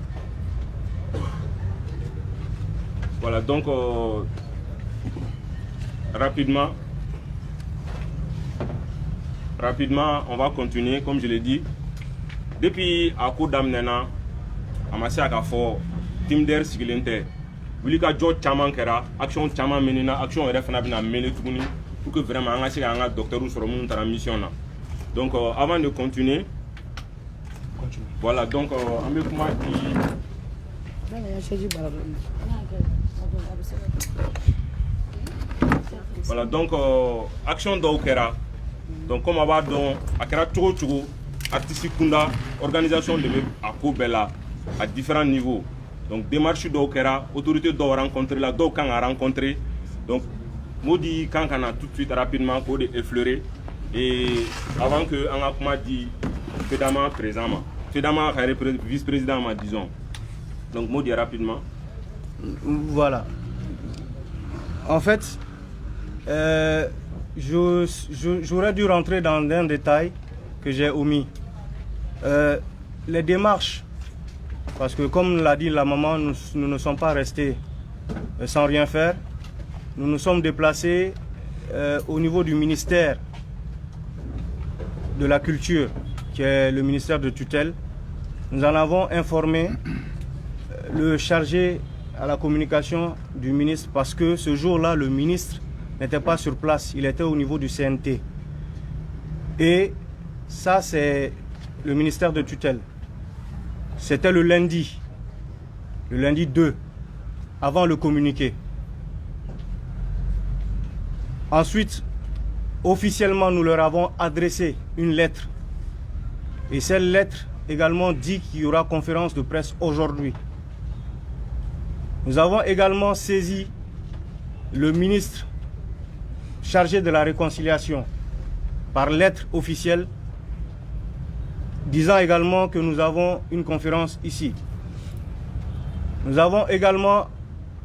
Voilà, donc rapidement, on va continuer comme je l'ai dit. Depuis à coup d'amnena, à ma sœur a fort Team DER sigilente. Wuli ka jɔ caman kɛra action caman menena action yɛrɛ fana bɛna mener tuguni pour que vraiment an ka se ka an ka docteurs sɔrɔ minnu taara mission na. Donc avant de continuer, voilà donc an bɛ kuma di voilà donc action dɔw kɛra donc comme a b'a dɔn a kɛra cogo o cogo artiste kunda organisation de bɛ a ko bɛɛ la à différents niveaux. Donc démarche d'Okera, autorité d'O rencontrer là, d'Okan a rencontré. Donc Modi quand on a tout de suite rapidement pour effleurer. Et avant que Angakuma dit Fedama présentement. Fedama vice-président, disons. Donc Modi rapidement. Voilà. En fait, j'aurais dû rentrer dans un détail que j'ai omis. Les démarches, parce que comme l'a dit la maman, nous ne sommes pas restés sans rien faire. Nous nous sommes déplacés au niveau du ministère de la Culture, qui est le ministère de tutelle. Nous en avons informé le chargé à la communication du ministre parce que ce jour-là, le ministre n'était pas sur place, il était au niveau du CNT. Et ça, c'est le ministère de tutelle. C'était le lundi 2, avant le communiqué. Ensuite, officiellement, nous leur avons adressé une lettre. Et cette lettre également dit qu'il y aura conférence de presse aujourd'hui. Nous avons également saisi le ministre chargé de la réconciliation par lettre officielle, disant également que nous avons une conférence ici. Nous avons également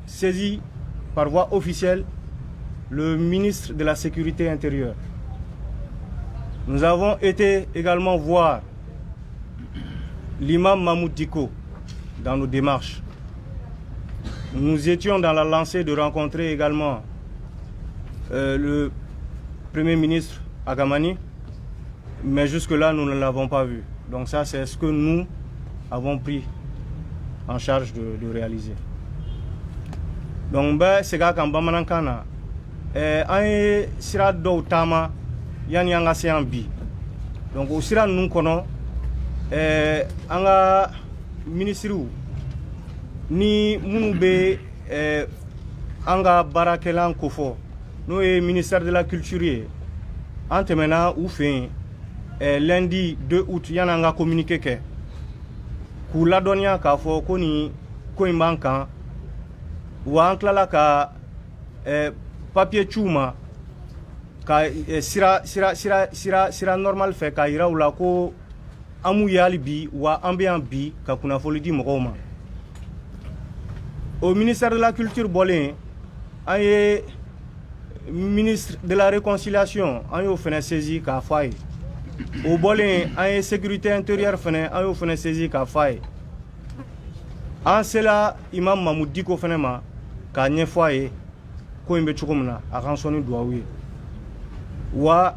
saisi par voie officielle le ministre de la Sécurité intérieure. Nous avons été également voir l'imam Mahmoud Diko dans nos démarches. Nous étions dans la lancée de rencontrer également le Premier ministre Agamani, mais jusque-là, nous ne l'avons pas vu. Donc ça, c'est ce que nous avons pris en charge de réaliser. Donc, c'est quand Bamanankana, un sira do tama yani anga se bi. Donc au sira nous kono anga ministre ni munu be anga barakelan kofo no e ministère de la culture antemena ou fin lundi 2 août yana anga communiquer ke ku la donia ka fo ko ni ko imbankan wa anklala ka papier chuma ka sira normal fait ka ira ula ko amu yali bi wa ambiance bi ka kuna foli di mogoma au ministère de la culture bolin ay ministre de la réconciliation ay o fena saisi ka fay au bolin ay sécurité intérieure fena ay o fena saisi ka fay en cela imam Mahmoud Diko fena ma ka nye foye ko imbe chukumna akansoni douawi wa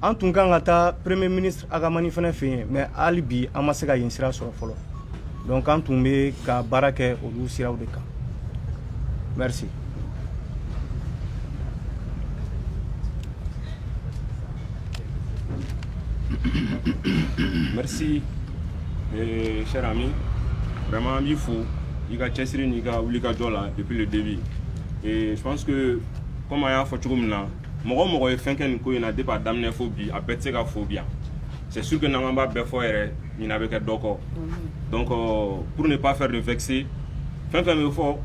en tout cas ngata premier ministre Agamani fana fait mais alibi amasega yinsira sur folo donc en tombé ka barake olu siraw de kan merci. Merci cher ami, vraiment il faut il a chessé ni ga ulika dola depuis le début. Et je pense que comme il y a Fochumna, moi je fais que nous débat d'amnéphobie, à bête phobie. C'est sûr que nous n'avons pas besoin ni n'avait que d'accord. Donc pour ne pas faire de vexer, il faut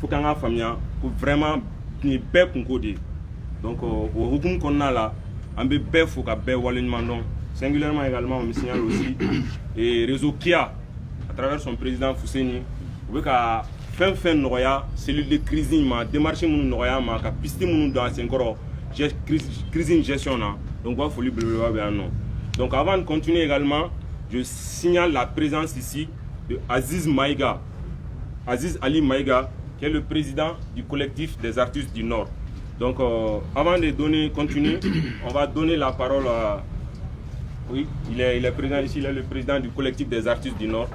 qu'on ait famille pour vraiment ne pas concorder. Donc au hukum qu'on a là, on peut pas faut qu'à Wallenmandon. Singulièrement également on me signale aussi et réseau Kia à travers son président Fousséni, on qu'à fin noya cellule de crise ma démarche mon noya ma ka piste mon dans c'est encore crise gestion là donc va folie bleu non. Donc avant de continuer également, je signale la présence ici de Aziz Ali Maïga qui est le président du collectif des artistes du Nord. Donc avant de continuer, on va donner la parole à oui, il est présent ici, il est le président du collectif des artistes du Nord.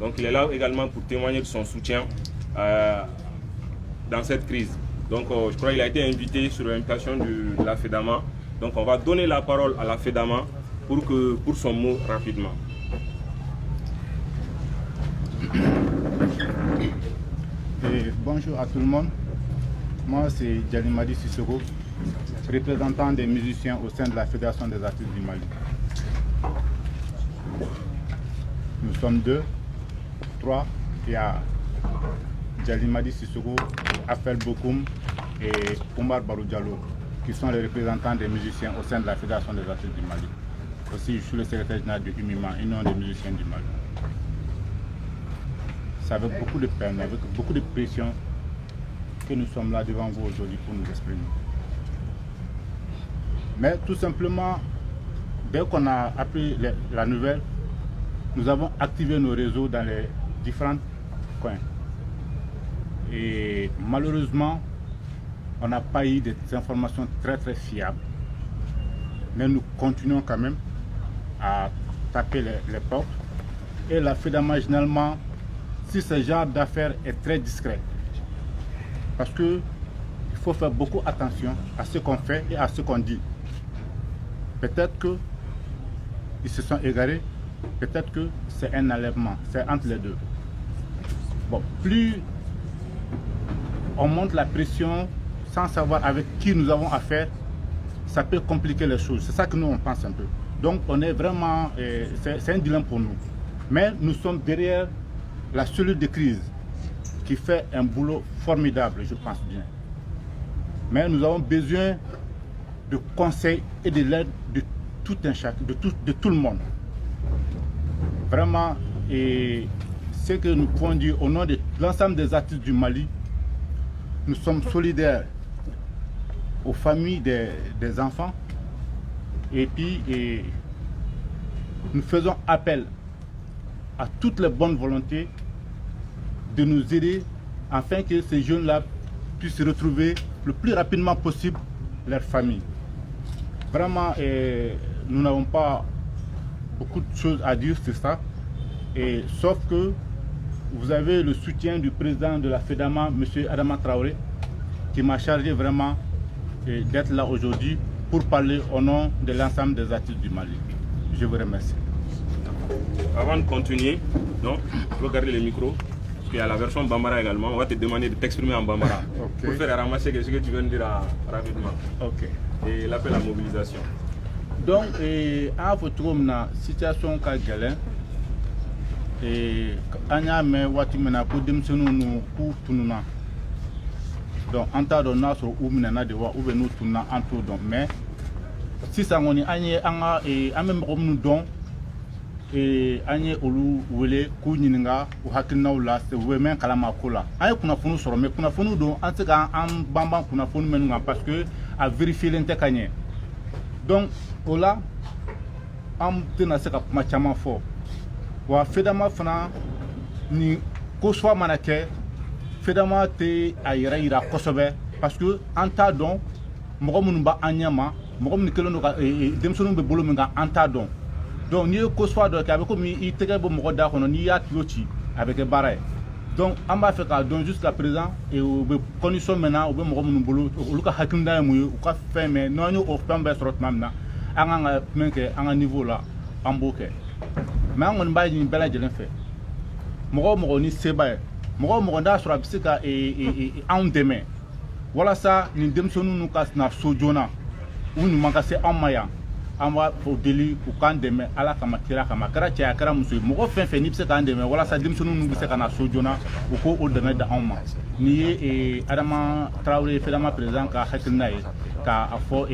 Donc il est là également pour témoigner de son soutien dans cette crise. Donc je crois qu'il a été invité sur l'invitation de la FEDAMA. Donc on va donner la parole à la FEDAMA pour son mot rapidement. Et bonjour à tout le monde. Moi c'est Djalimadi Sissoko, représentant des musiciens au sein de la Fédération des artistes du Mali. Nous sommes 2, 3, il y a Djalimadi Sissoko, Afel Bokoum et Oumar Barou Diallo, qui sont les représentants des musiciens au sein de la Fédération des artistes du Mali. Aussi, je suis le secrétaire général du UMIMA, Union des musiciens du Mali. C'est avec beaucoup de peine, avec beaucoup de pression que nous sommes là devant vous aujourd'hui pour nous exprimer. Mais tout simplement, dès qu'on a appris la nouvelle, nous avons activé nos réseaux dans les différents coins. Et malheureusement, on n'a pas eu des informations très fiables. Mais nous continuons quand même à taper les portes. Et la FEDAMA, généralement, si ce genre d'affaires est très discret, parce qu'il faut faire beaucoup attention à ce qu'on fait et à ce qu'on dit. Peut-être qu'ils se sont égarés, peut-être que c'est un enlèvement, c'est entre les deux. Bon, plus on monte la pression sans savoir avec qui nous avons affaire, ça peut compliquer les choses. C'est ça que nous on pense un peu. Donc on est vraiment, c'est un dilemme pour nous. Mais nous sommes derrière la cellule de crise qui fait un boulot formidable, je pense bien. Mais nous avons besoin de conseils et de l'aide de tout un chacun, de tout le monde. Vraiment, et ce que nous pouvons dire au nom de l'ensemble des artistes du Mali, nous sommes solidaires aux familles des enfants et puis nous faisons appel à toutes les bonnes volontés de nous aider afin que ces jeunes-là puissent retrouver le plus rapidement possible leur famille. Vraiment, nous n'avons pas beaucoup de choses à dire sur ça, sauf que vous avez le soutien du président de la FEDAMA, M. Adama Traoré, qui m'a chargé vraiment d'être là aujourd'hui pour parler au nom de l'ensemble des artistes du Mali. Je vous remercie. Avant de continuer, non, il faut garder le micro, parce qu'il y a la version Bambara également. On va te demander de t'exprimer en Bambara pour faire ramasser ce que tu viens de dire rapidement. Ok. Et l'appel à mobilisation. Donc, à votre situation qu'a galère, Anya me wati mena ko demsenu nu ku tununa. Donc, anta do na so u mena de wa u be nu tunna anto donc mais si ça ngoni anye anga amem ko nu don anye olu wele ku nyininga u hakinaw la se we men kala makola ay kuna funu soro mais kuna funu don ante ka am bamba kuna funu menu parce que à vérifier l'ente kanye. Donc ola am tena se ka kuma chama fo wa FEDAMA fana ni ko soit manake FEDAMA te ayira ira kosobe parce que anta don mogo munu ba anyama mogo munu kelo no ka demsonu be bolo minga anta don donc ni ko soit do ka be ko mi itege bo mogo da kono ni ya tioti avec baray donc on va faire don jusqu'à présent et au condition maintenant au be mogo munu bolo o ka hakinda mu o ka fait mais non ñu o pembe srot mamna anga menke anga niveau là amboke mais on va y bela jelen fait mogo ni seba mogo nda sura bisika en demain voilà ça ni demsonu nu kas na sojona ou nu manka se amaya amba au délit ou kan demain ala kama kara tia kara musu mogo fe ni bisika en demain voilà ça demsonu nu bisika na sojona ou ko o demain da amma ni Adama Traoré FEDAMA président ka hakina ka afo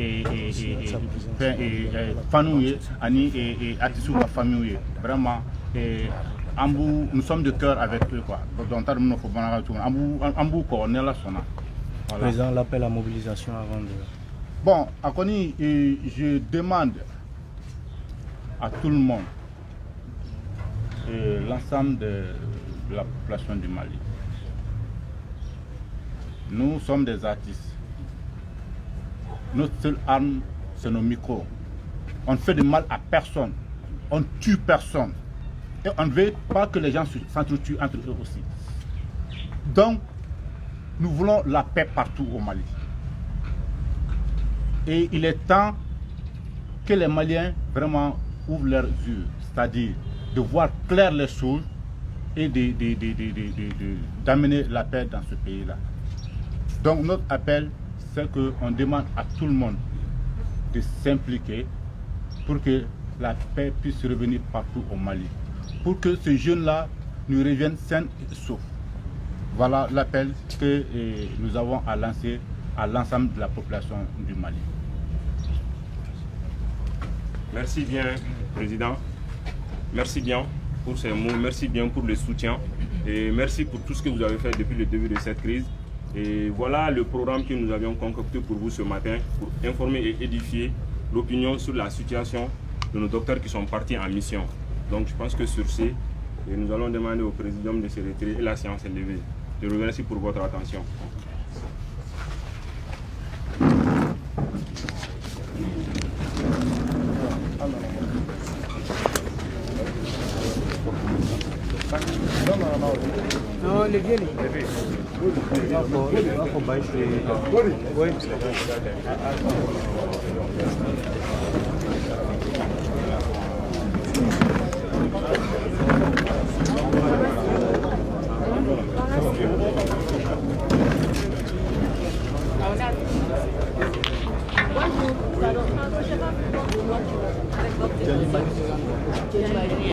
famille ani artistu ka famille vraiment nous sommes de cœur avec eux quoi. Donc Président, l'appel à mobilisation avant de... Bon, à Koni, je demande à tout le monde, l'ensemble de la population du Mali. Nous sommes des artistes. Notre seule arme, c'est nos micros. On ne fait de mal à personne. On ne tue personne. Et on ne veut pas que les gens s'entretuent entre eux aussi. Donc, nous voulons la paix partout au Mali. Et il est temps que les Maliens vraiment ouvrent leurs yeux, c'est-à-dire de voir clair les choses et d'amener la paix dans ce pays-là. Donc notre appel, c'est qu'on demande à tout le monde de s'impliquer pour que la paix puisse revenir partout au Mali. Pour que ces jeunes-là nous reviennent sains et saufs. Voilà l'appel que nous avons à lancer à l'ensemble de la population du Mali. Merci bien, Président. Merci bien pour ces mots, merci bien pour le soutien et merci pour tout ce que vous avez fait depuis le début de cette crise. Et voilà le programme que nous avions concocté pour vous ce matin pour informer et édifier l'opinion sur la situation de nos docteurs qui sont partis en mission. Donc je pense que sur ce, nous allons demander au Président de se retirer et la séance est levée. Je vous remercie pour votre attention. Non, le vieux.